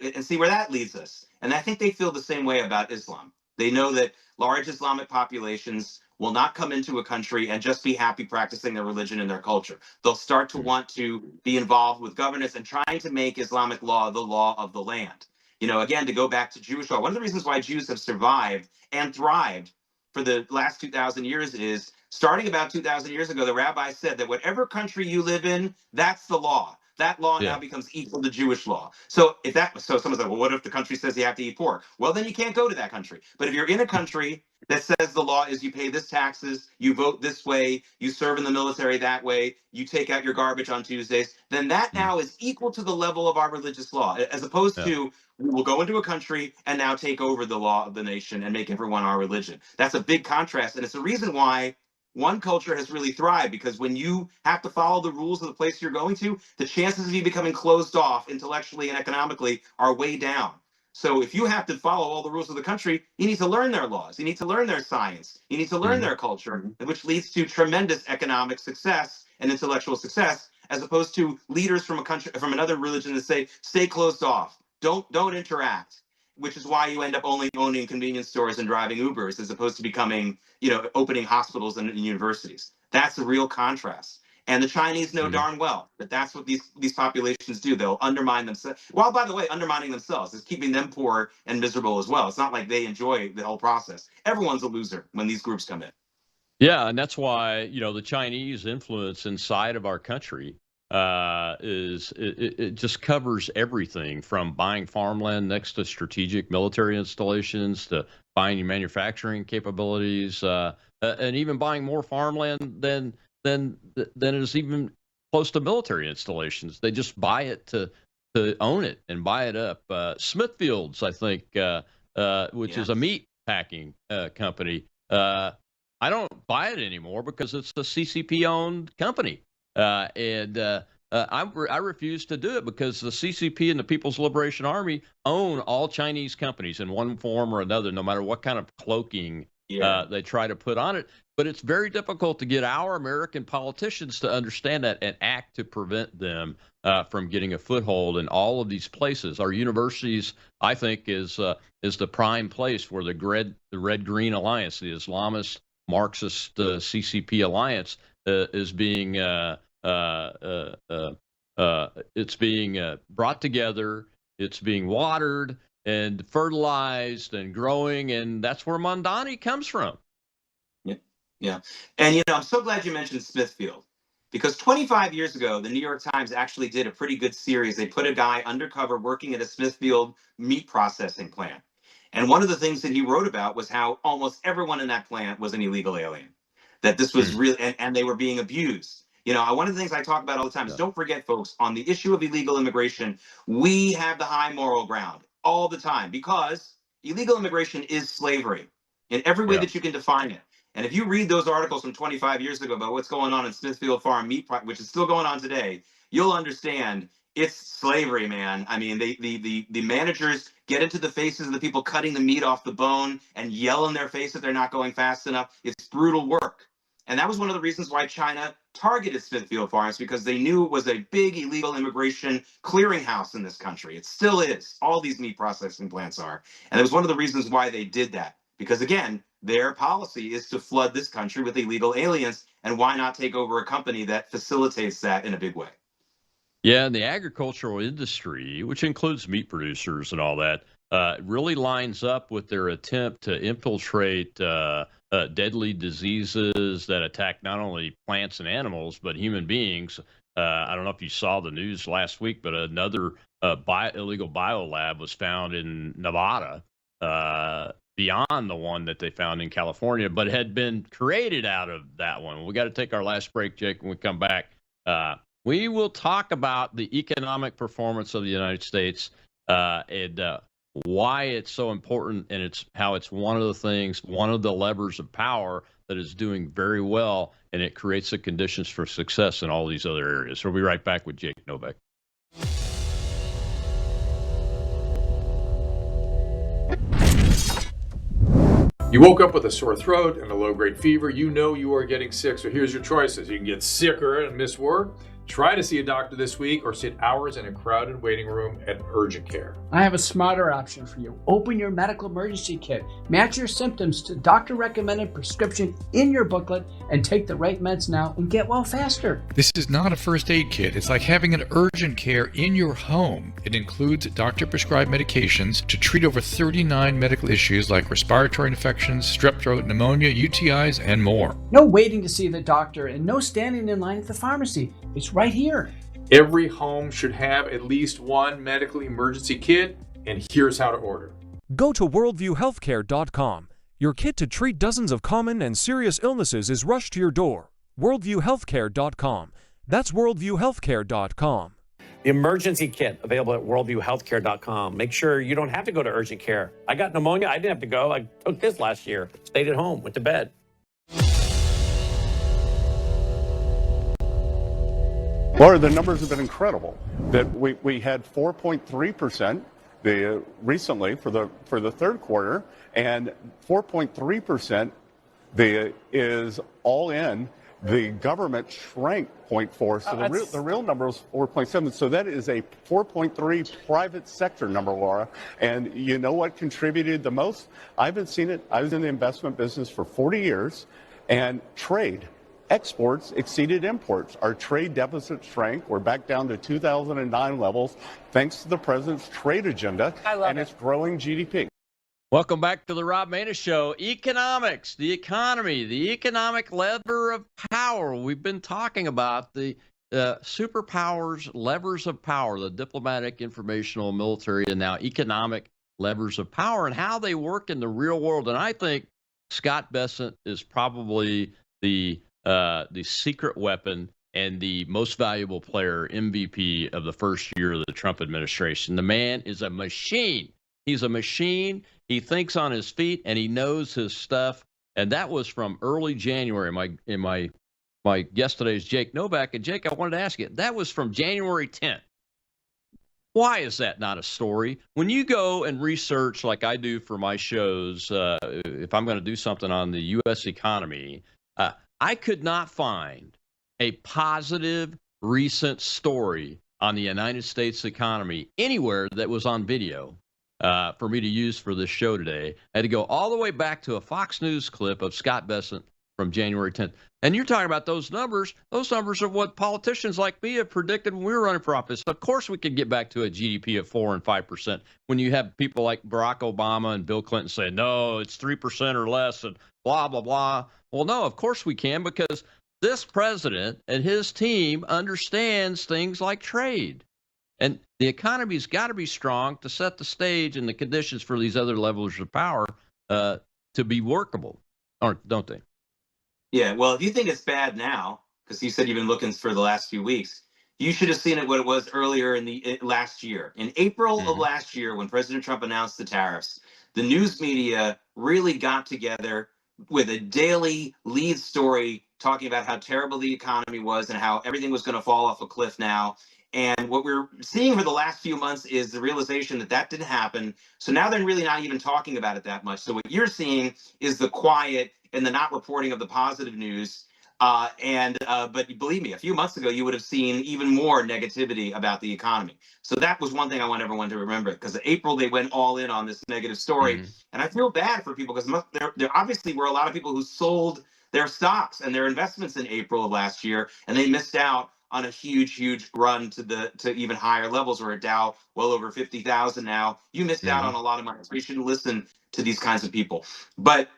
leads us. And I think they feel the same way about Islam. They know that large Islamic populations will not come into a country and just be happy practicing their religion and their culture. They'll start to want to be involved with governance and trying to make Islamic law the law of the land. Again, to go back to Jewish law, one of the reasons why Jews have survived and thrived for the last 2,000 years is, starting about 2,000 years ago, the rabbi said that whatever country you live in, that's the law. That law now becomes equal to Jewish law. So someone's like, well, what if the country says you have to eat pork? Well, then you can't go to that country. But if you're in a country that says the law is you pay this taxes, you vote this way, you serve in the military that way, you take out your garbage on Tuesdays, then that now is equal to the level of our religious law, as opposed to we will go into a country and now take over the law of the nation and make everyone our religion. That's a big contrast. And it's a reason why one culture has really thrived, because when you have to follow the rules of the place you're going to, the chances of you becoming closed off intellectually and economically are way down. So if you have to follow all the rules of the country, you need to learn their laws. You need to learn their science. You need to learn their culture, which leads to tremendous economic success and intellectual success, as opposed to leaders from another religion that say, stay closed off. Don't interact, which is why you end up only owning convenience stores and driving Ubers, as opposed to becoming, opening hospitals and universities. That's a real contrast. And the Chinese know darn well that that's what these populations do. They'll undermine themselves. Well, by the way, undermining themselves is keeping them poor and miserable as well. It's not like they enjoy the whole process. Everyone's a loser when these groups come in. Yeah, and that's why, the Chinese influence inside of our country it just covers everything from buying farmland next to strategic military installations to buying manufacturing capabilities and even buying more farmland than is even close to military installations. They just buy it to own it and buy it up. Smithfield's, I think, which is a meat packing company. I don't buy it anymore because it's a CCP-owned company. I refuse to do it because the CCP and the People's Liberation Army own all Chinese companies in one form or another, no matter what kind of cloaking they try to put on it. But it's very difficult to get our American politicians to understand that and act to prevent them from getting a foothold in all of these places. Our universities, I think, is the prime place where the Red-Green Alliance, the Islamist Marxist CCP alliance, is being it's being brought together, it's being watered and fertilized and growing, and that's where Mondani comes from. Yeah. And I'm so glad you mentioned Smithfield, Because 25 years ago, the New York Times actually did a pretty good series. They put a guy undercover working at a Smithfield meat processing plant. And one of the things that he wrote about was how almost everyone in that plant was an illegal alien, that this was real, and they were being abused. You know, one of the things I talk about all the time is don't forget, folks, on the issue of illegal immigration, we have the high moral ground all the time because illegal immigration is slavery in every way that you can define it. And if you read those articles from 25 years ago about what's going on in Smithfield Farm Meat, which is still going on today, you'll understand it's slavery, man. I mean, the managers get into the faces of the people cutting the meat off the bone and yell in their face that they're not going fast enough. It's brutal work. And that was one of the reasons why China targeted Smithfield Farms, because they knew it was a big illegal immigration clearinghouse in this country. It still is. All these meat processing plants are. And it was one of the reasons why they did that. Because again, their policy is to flood this country with illegal aliens. And why not take over a company that facilitates that in a big way? Yeah, and the agricultural industry, which includes meat producers and all that, really lines up with their attempt to infiltrate deadly diseases that attack not only plants and animals, but human beings. I don't know if you saw the news last week, but another illegal biolab was found in Nevada, beyond the one that they found in California, but had been created out of that one. We got to take our last break, Jake. When we come back, we will talk about the economic performance of the United States and why it's so important, and it's how it's one of the things, one of the levers of power that is doing very well, and it creates the conditions for success in all these other areas. So we'll be right back with Jake Novak. You woke up with a sore throat and a low-grade fever. You know you are getting sick, so here's your choices. You can get sicker and miss work. Try to see a doctor this week or sit hours in a crowded waiting room at urgent care. I have a smarter option for you. Open your medical emergency kit. Match your symptoms to doctor-recommended prescription in your booklet and take the right meds now and get well faster. This is not a first aid kit. It's like having an urgent care in your home. It includes doctor-prescribed medications to treat over 39 medical issues like respiratory infections, strep throat, pneumonia, UTIs, and more. No waiting to see the doctor and no standing in line at the pharmacy. It's right here. Every home should have at least one medical emergency kit, and here's how to order. Go to worldviewhealthcare.com. Your kit to treat dozens of common and serious illnesses is rushed to your door. worldviewhealthcare.com. That's worldviewhealthcare.com. The emergency kit available at worldviewhealthcare.com. Make sure you don't have to go to urgent care. I got pneumonia. I didn't have to go. I took this last year. Stayed at home. Went to bed. Well, the numbers have been incredible. That we had 4.3% recently for the third quarter, and 4.3% is all in. The government shrank 0.4, so the real number was 4.7. So that is a 4.3 private sector number, Laura. And you know what contributed the most? I haven't seen it. I was in the investment business for 40 years, and trade. Exports exceeded imports. Our trade deficit shrank. We're back down to 2009 levels thanks to the president's trade agenda, and it's growing GDP. Welcome back to the Rob Maness Show. Economics, the economy, the economic lever of power. We've been talking about the superpowers, levers of power, the diplomatic, informational, military, and now economic levers of power and how they work in the real world. And I think Scott Bessent is probably the secret weapon and the most valuable player, MVP of the first year of the Trump administration. The man is a machine. He's a machine. He thinks on his feet and he knows his stuff. And that was from early January. My guest today is Jake Novak. And Jake, I wanted to ask you, that was from January 10th. Why is that not a story? When you go and research like I do for my shows, if I'm going to do something on the U.S. economy, I could not find a positive recent story on the United States economy anywhere that was on video for me to use for this show today. I had to go all the way back to a Fox News clip of Scott Bessent from January 10th. And you're talking about those numbers. Those numbers are what politicians like me have predicted when we were running for office. Of course, we could get back to a GDP of 4 and 5% when you have people like Barack Obama and Bill Clinton saying, no, it's 3% or less and blah, blah, blah. Well, no, of course we can, because this president and his team understands things like trade. And the economy's got to be strong to set the stage and the conditions for these other levels of power to be workable, or don't they? Yeah, well, if you think it's bad now, because you said you've been looking for the last few weeks, you should have seen it what it was earlier in last year. In April of last year, when President Trump announced the tariffs, the news media really got together with a daily lead story talking about how terrible the economy was and how everything was going to fall off a cliff now. And what we're seeing for the last few months is the realization that that didn't happen. So now they're really not even talking about it that much. So what you're seeing is the quiet and the not reporting of the positive news. But believe me, a few months ago, you would have seen even more negativity about the economy. So that was one thing I want everyone to remember, because in April, they went all in on this negative story. And I feel bad for people, because there obviously were a lot of people who sold their stocks and their investments in April of last year, and they missed out on a huge run to even higher levels, or a Dow well over 50,000 now. You missed out on a lot of money. So we shouldn't listen to these kinds of people. But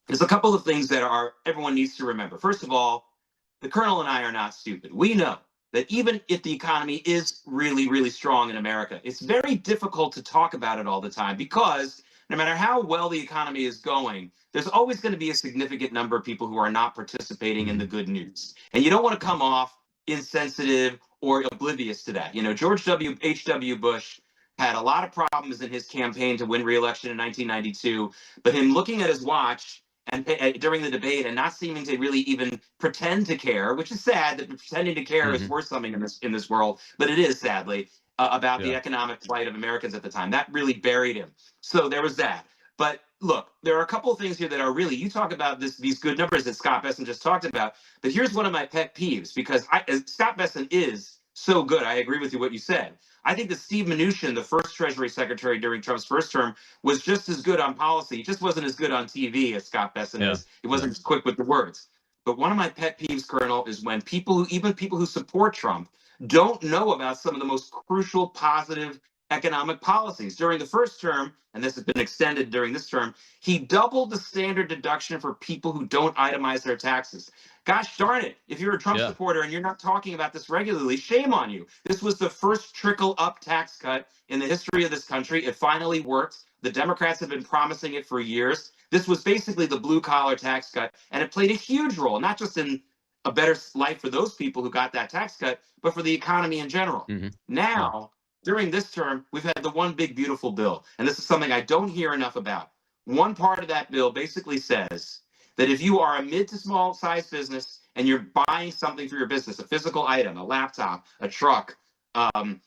there's a couple of things that everyone needs to remember. First of all, the Colonel and I are not stupid. We know that even if the economy is really strong in America, it's very difficult to talk about it all the time, because no matter how well the economy is going, there's always going to be a significant number of people who are not participating in the good news. And you don't want to come off insensitive or oblivious to that. You know, George H.W. Bush had a lot of problems in his campaign to win re-election in 1992, but him looking at his watch and during the debate and not seeming to really even pretend to care, which is sad that pretending to care is worth something in this world, but it is, sadly, about the economic plight of Americans at the time. That really buried him. So there was that. But look, there are a couple of things here that are really, you talk about these good numbers that Scott Bessent just talked about, but here's one of my pet peeves, because Scott Bessent is so good. I agree with you what you said. I think that Steve Mnuchin, the first Treasury Secretary during Trump's first term, was just as good on policy. He just wasn't as good on TV as Scott Bessent is. He wasn't as quick with the words. But one of my pet peeves, Colonel, is when even people who support Trump don't know about some of the most crucial positive economic policies. During the first term, and this has been extended during this term, he doubled the standard deduction for people who don't itemize their taxes. Gosh darn it, if you're a Trump supporter and you're not talking about this regularly, shame on you. This was the first trickle-up tax cut in the history of this country. It finally worked. The Democrats have been promising it for years. This was basically the blue-collar tax cut, and it played a huge role, not just in a better life for those people who got that tax cut, but for the economy in general. Now, during this term, we've had the one big beautiful bill, and this is something I don't hear enough about. One part of that bill basically says that if you are a mid to small size business and you're buying something for your business, a physical item, a laptop, a truck, a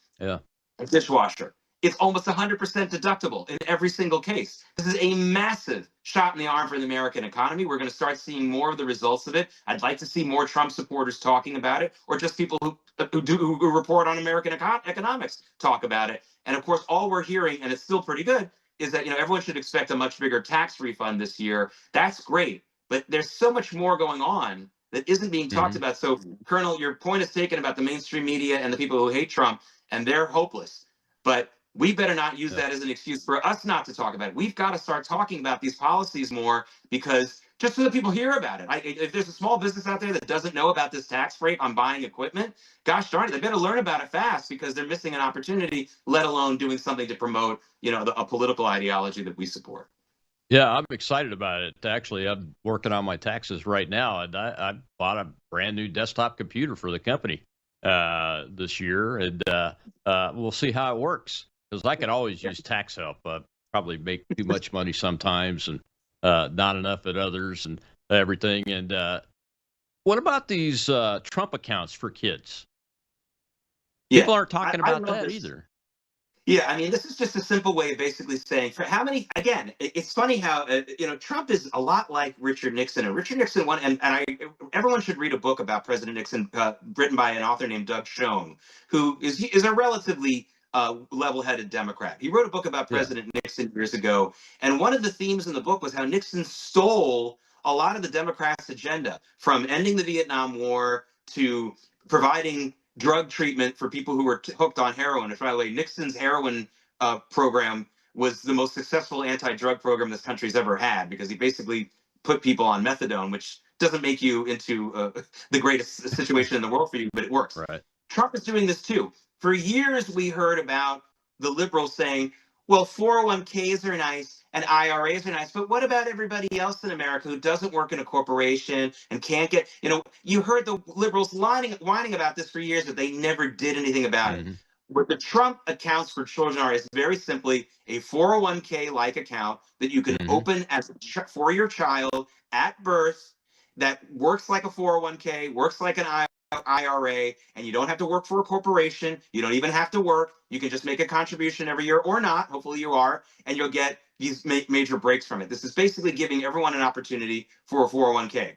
dishwasher, it's almost 100% deductible in every single case. This is a massive shot in the arm for the American economy. We're going to start seeing more of the results of it. I'd like to see more Trump supporters talking about it, or just people who report on American economics talk about it. And of course, all we're hearing, and it's still pretty good, is that everyone should expect a much bigger tax refund this year. That's great, but there's so much more going on that isn't being talked about. So, Colonel, your point is taken about the mainstream media and the people who hate Trump, and they're hopeless. But we better not use that as an excuse for us not to talk about it. We've got to start talking about these policies more, because just so that people hear about it. If there's a small business out there that doesn't know about this tax rate on buying equipment, gosh darn it, they better learn about it fast, because they're missing an opportunity, let alone doing something to promote, a political ideology that we support. Yeah, I'm excited about it. Actually, I'm working on my taxes right now, and I bought a brand new desktop computer for the company this year, and we'll see how it works, because I can always use tax help. Probably make too much money sometimes, and not enough at others, and everything. And what about these Trump accounts for kids? People aren't talking about that either. Yeah, I mean, this is just a simple way of basically saying, for how many, again, it's funny how, Trump is a lot like Richard Nixon. And Richard Nixon, everyone should read a book about President Nixon, written by an author named Doug Schoen, who is a relatively level-headed Democrat. He wrote a book about President Nixon years ago. And one of the themes in the book was how Nixon stole a lot of the Democrats' agenda, from ending the Vietnam War to providing drug treatment for people who were hooked on heroin. And by the way, Nixon's heroin program was the most successful anti-drug program this country's ever had, because he basically put people on methadone, which doesn't make you into the greatest situation in the world for you, but it works. Right. Trump is doing this too. For years, we heard about the liberals saying, well, 401ks are nice and IRAs are nice, but what about everybody else in America who doesn't work in a corporation and can't get, you heard the liberals whining about this for years, but they never did anything about it. What the Trump accounts for children are is very simply a 401k-like account that you can open for your child at birth that works like a 401k, works like an IRA, and you don't have to work for a corporation. You don't even have to work. You can just make a contribution every year or not. Hopefully you are, and you'll get these major breaks from it. This is basically giving everyone an opportunity for a 401k.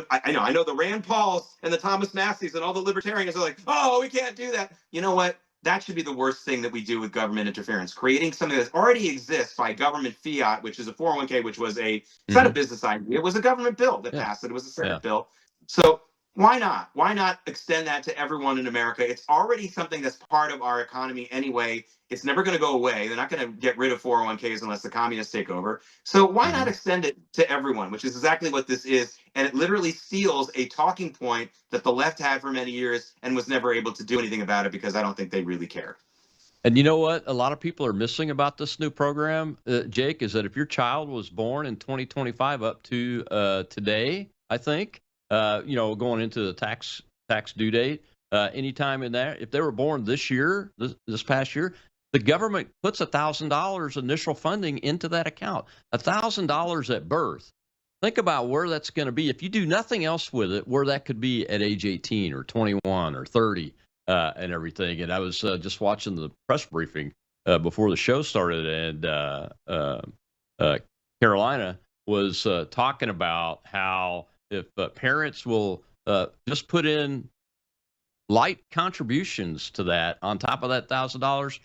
I know the Rand Pauls and the Thomas Masseys and all the libertarians are like, oh, we can't do that. You know what? That should be the worst thing that we do with government interference, creating something that already exists by government fiat, which is a 401k, which was it's not a business idea. It was a government bill that passed it. It was a Senate bill. So why not? Why not extend that to everyone in America? It's already something that's part of our economy anyway. It's never going to go away. They're not going to get rid of 401ks unless the communists take over. So why not extend it to everyone, which is exactly what this is. And it literally steals a talking point that the left had for many years and was never able to do anything about it because I don't think they really care. And you know what a lot of people are missing about this new program, Jake, is that if your child was born in 2025 up to today, I think, going into the tax due date, anytime in that, if they were born this year, this past year, the government puts $1,000 initial funding into that account, $1,000 at birth. Think about where that's going to be. If you do nothing else with it, where that could be at age 18 or 21 or 30 and everything. And I was just watching the press briefing before the show started, and Carolina was talking about how if parents will just put in light contributions to that on top of that $1,000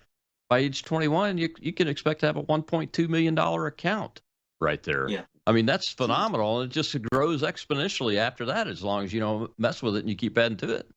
by age 21, you can expect to have a $1.2 million account right there. Yeah. I mean, that's phenomenal. And it just grows exponentially after that, as long as you don't mess with it and you keep adding to it.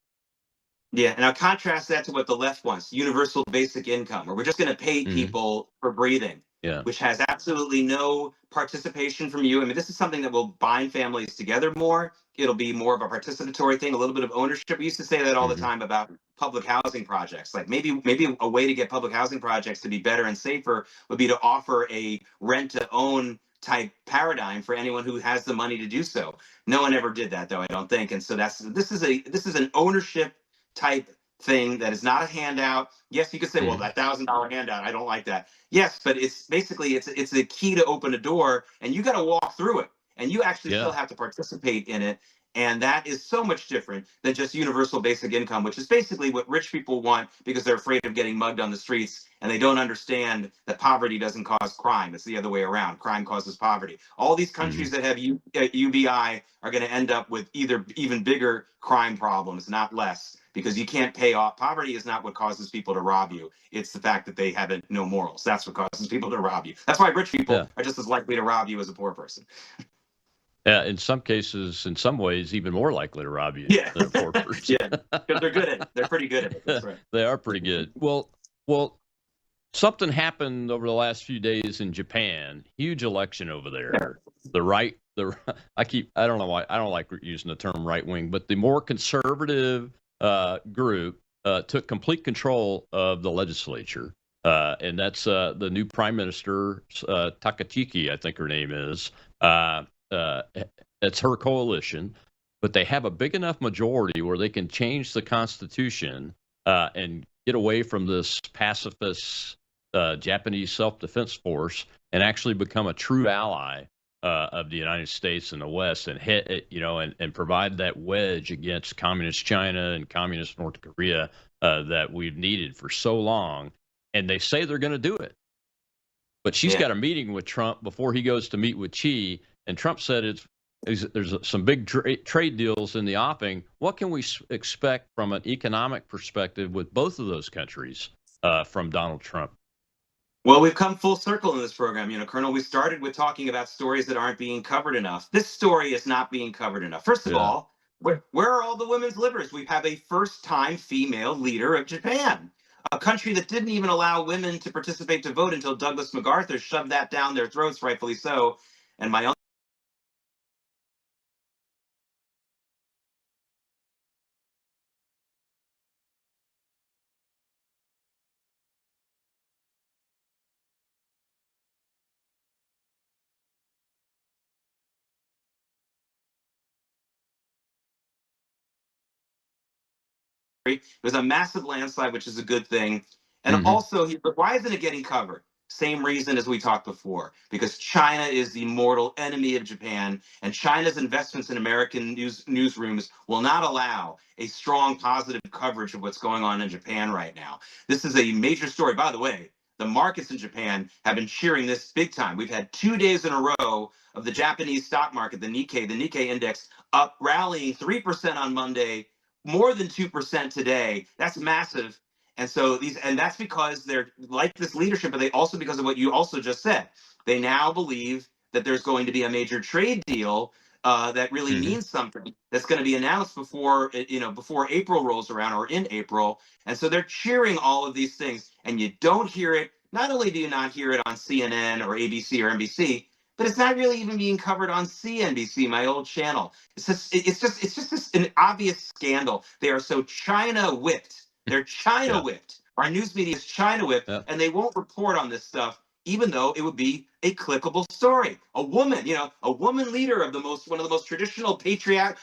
Yeah, and I'll contrast that to what the left wants, universal basic income, where we're just going to pay people for breathing, which has absolutely no participation from you. I mean, this is something that will bind families together more. It'll be more of a participatory thing, a little bit of ownership. We used to say that all the time about public housing projects. Like maybe a way to get public housing projects to be better and safer would be to offer a rent-to-own type paradigm for anyone who has the money to do so. No one ever did that, though, I don't think. And so this is an ownership type thing that is not a handout. Yes, you could say, well, that $1,000 handout, I don't like that. Yes, but it's basically it's a key to open a door, and you got to walk through it, and you actually still have to participate in it. And that is so much different than just universal basic income, which is basically what rich people want because they're afraid of getting mugged on the streets, and they don't understand that poverty doesn't cause crime. It's the other way around. Crime causes poverty. All these countries that have UBI are going to end up with either even bigger crime problems, not less, because you can't pay off. Poverty is not what causes people to rob you. It's the fact that they have no morals. That's what causes people to rob you. That's why rich people are just as likely to rob you as a poor person. In some cases, in some ways, even more likely to rob you than a poor person. Because they're good at it. They're pretty good at it. That's right. They are pretty good. Well, something happened over the last few days in Japan. Huge election over there. I don't know why I don't like using the term right wing, but the more conservative group took complete control of the legislature, and that's the new prime minister, Takachiki, I think her name is. It's her coalition, but they have a big enough majority where they can change the Constitution and get away from this pacifist Japanese self-defense force and actually become a true ally of the United States and the West, and and provide that wedge against communist China and communist North Korea that we've needed for so long. And they say they're going to do it. But she's got a meeting with Trump before he goes to meet with Xi, and Trump said there's some big trade deals in the offing. What can we expect from an economic perspective with both of those countries from Donald Trump? Well, we've come full circle in this program. Colonel, we started with talking about stories that aren't being covered enough. This story is not being covered enough. First of all, where are all the women's libers? We have a first-time female leader of Japan, a country that didn't even allow women to participate to vote until Douglas MacArthur shoved that down their throats, rightfully so. And my It was a massive landslide, which is a good thing. And also, but why isn't it getting covered? Same reason as we talked before, because China is the mortal enemy of Japan, and China's investments in American newsrooms will not allow a strong positive coverage of what's going on in Japan right now. This is a major story. By the way, the markets in Japan have been cheering this big time. We've had 2 days in a row of the Japanese stock market, the Nikkei index, up rallying 3% on Monday, more than 2% today. That's massive. And so and that's because they're like this leadership, but they also, because of what you also just said, they now believe that there's going to be a major trade deal that really means something, that's going to be announced before April rolls around, or in April. And so they're cheering all of these things, and you don't hear it. Not only do you not hear it on CNN or ABC or NBC, but it's not really even being covered on CNBC, my old channel. It's just an obvious scandal. They are so China whipped. They're China whipped. Our news media is China whipped, and they won't report on this stuff, even though it would be a clickable story. A woman, a woman leader of one of the most traditional patriarchy,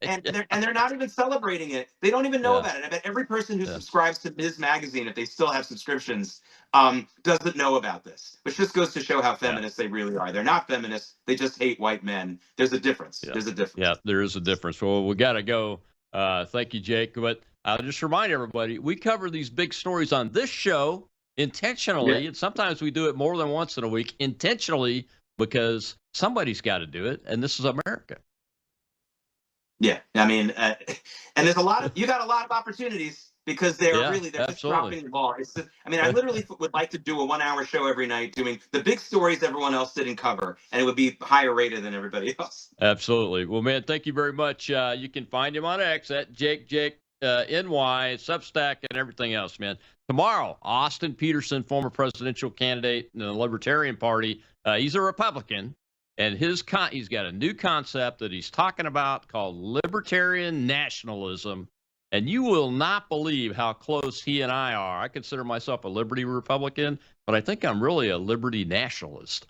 and they're not even celebrating it. They don't even know about it. I bet every person who subscribes to Ms. Magazine, if they still have subscriptions, doesn't know about this, which just goes to show how feminist they really are. They're not feminists. They just hate white men. There's a difference. There's a difference. Yeah, there is a difference. Well, we got to go. Thank you, Jake. But I'll just remind everybody, we cover these big stories on this show intentionally, and sometimes we do it more than once in a week, intentionally, because somebody's got to do it, and this is America. Yeah, I mean, and there's you got a lot of opportunities, because they're just dropping the ball. I literally would like to do a 1-hour show every night doing the big stories everyone else didn't cover, and it would be higher rated than everybody else. Absolutely. Well, man, thank you very much. You can find him on X at JakeNY, Substack, and everything else, man. Tomorrow, Austin Peterson, former presidential candidate in the Libertarian Party. He's a Republican, and he's got a new concept that he's talking about called libertarian nationalism. And you will not believe how close he and I are. I consider myself a liberty Republican, but I think I'm really a liberty nationalist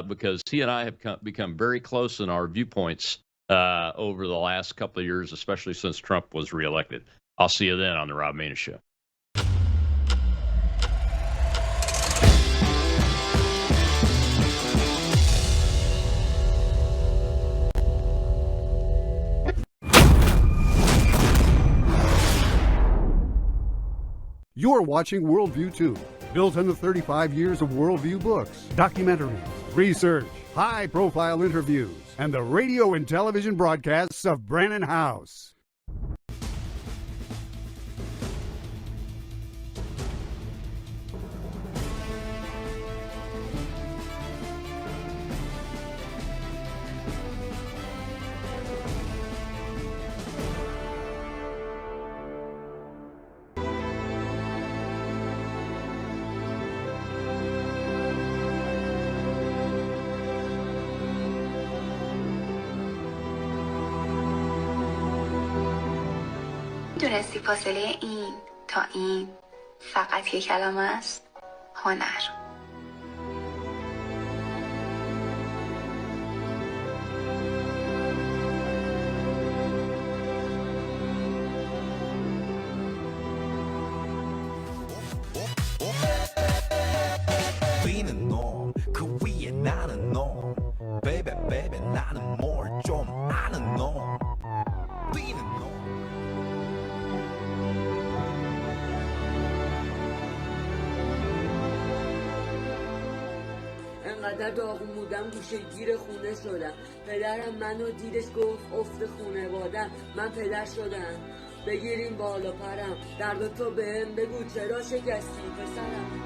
because he and I have become very close in our viewpoints over the last couple of years, especially since Trump was reelected. I'll see you then on the Rob Maness Show. You're watching Worldview 2, built on the 35 years of Worldview books, documentaries, research, high-profile interviews, and the radio and television broadcasts of Brannon House. میدونستی فاصله این تا این فقط یک کلمه است؟ هنر. Being norm, 그위에 나는 norm. Baby, baby, 나는 뭘 좀 아는 norm. Being norm. انقدر داغون بودم گوشه گیر خونه شدم. پدرم منو دیدش گفت افت خونوادم. من پدر شدم بگیریم بالا پرم. درد تو بهم بگو چرا شکستی پسرم.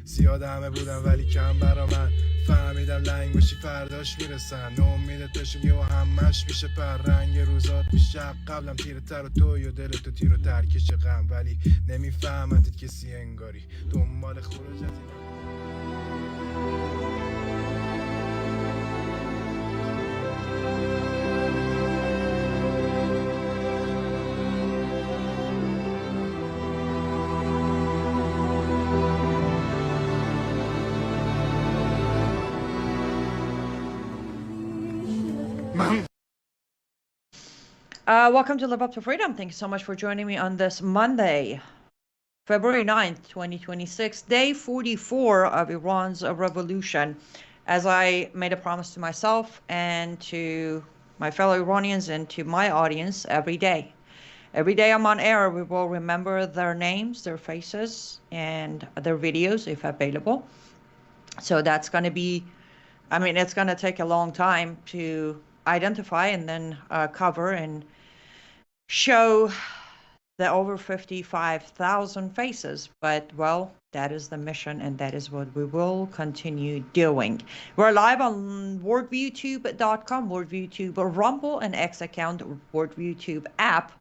زیاد همه بودن ولی کم برا من فهمیدم لنگ باشی فرداش میرسن نومیدت داشتیم یه و همش میشه پر رنگ روزات میشه قبلم تیره تر و توی و دل تو تیر و ترکش غم ولی نمیفهمدید کسی انگاری دنبال خروجتی Welcome to Live Up to Freedom. Thank you so much for joining me on this Monday, February 9th, 2026, day 44 of Iran's revolution. As I made a promise to myself and to my fellow Iranians and to my audience every day. Every day I'm on air, we will remember their names, their faces, and their videos if available. So that's going to be, it's going to take a long time to identify and then cover and show the over 55,000 faces. But, well, that is the mission, and that is what we will continue doing. We're live on worldviewtube.com, worldviewtube, Rumble, and X account, worldviewtube app,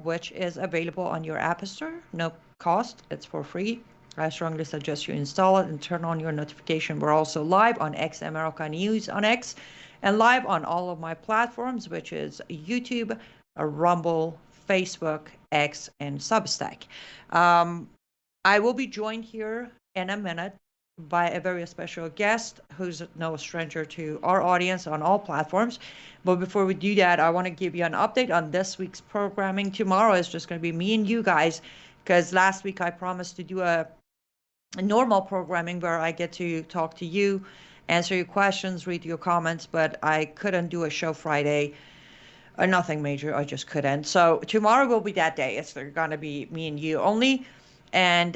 which is available on your App Store. No cost. It's for free. I strongly suggest you install it and turn on your notification. We're also live on X America News on X and live on all of my platforms, which is YouTube, Rumble, Facebook, X, and Substack. I will be joined here in a minute by a very special guest who's no stranger to our audience on all platforms. But before we do that, I want to give you an update on this week's programming. Tomorrow is just going to be me and you guys, because last week I promised to do a normal programming where I get to talk to you, answer your questions, read your comments, but I couldn't do a show Friday. Nothing major, I just couldn't. So tomorrow will be that day. It's going to be me and you only. And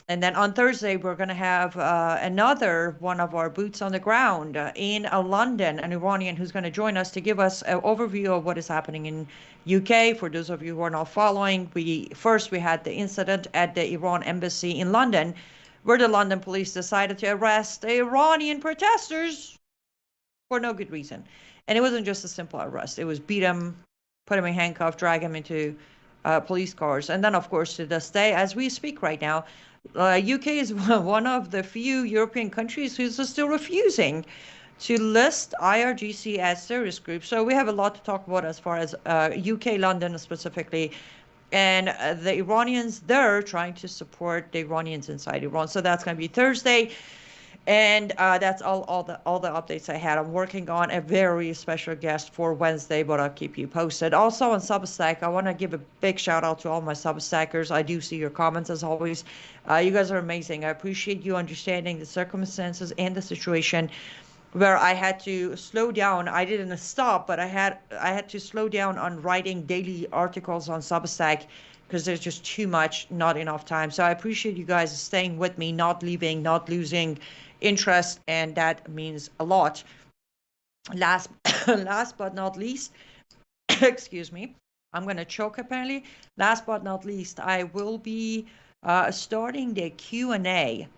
then on Thursday, we're going to have another one of our boots on the ground in London, an Iranian who's going to join us to give us an overview of what is happening in UK. For those of you who are not following, we had the incident at the Iran embassy in London, where the London police decided to arrest the Iranian protesters for no good reason. And it wasn't just a simple arrest. It was beat them, put them in handcuffs, drag them into police cars. And then, of course, to this day, as we speak right now, UK is one of the few European countries who's still refusing to list IRGC as terrorist groups. So we have a lot to talk about as far as UK, London specifically, and the Iranians there trying to support the Iranians inside Iran. So that's going to be Thursday. And that's all the updates I had. I'm working on a very special guest for Wednesday, but I'll keep you posted. Also on Substack, I want to give a big shout out to all my Substackers. I do see your comments as always. You guys are amazing. I appreciate you understanding the circumstances and the situation where I had to slow down. I didn't stop, but I had to slow down on writing daily articles on Substack because there's just too much, not enough time. So I appreciate you guys staying with me, not leaving, not losing interest, and that means a lot. Last but not least, excuse me, I'm gonna choke apparently. Last but not least, I will be starting the Q&A,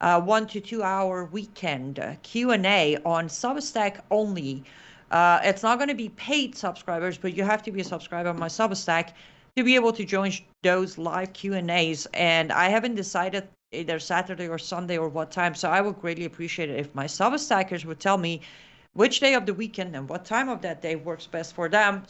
1 to 2 hour weekend Q&A on Substack only. It's not going to be paid subscribers, but you have to be a subscriber on my Substack to be able to join those live Q&As. And I haven't decided either Saturday or Sunday or what time, so I would greatly appreciate it if my Substackers would tell me which day of the weekend and what time of that day works best for them,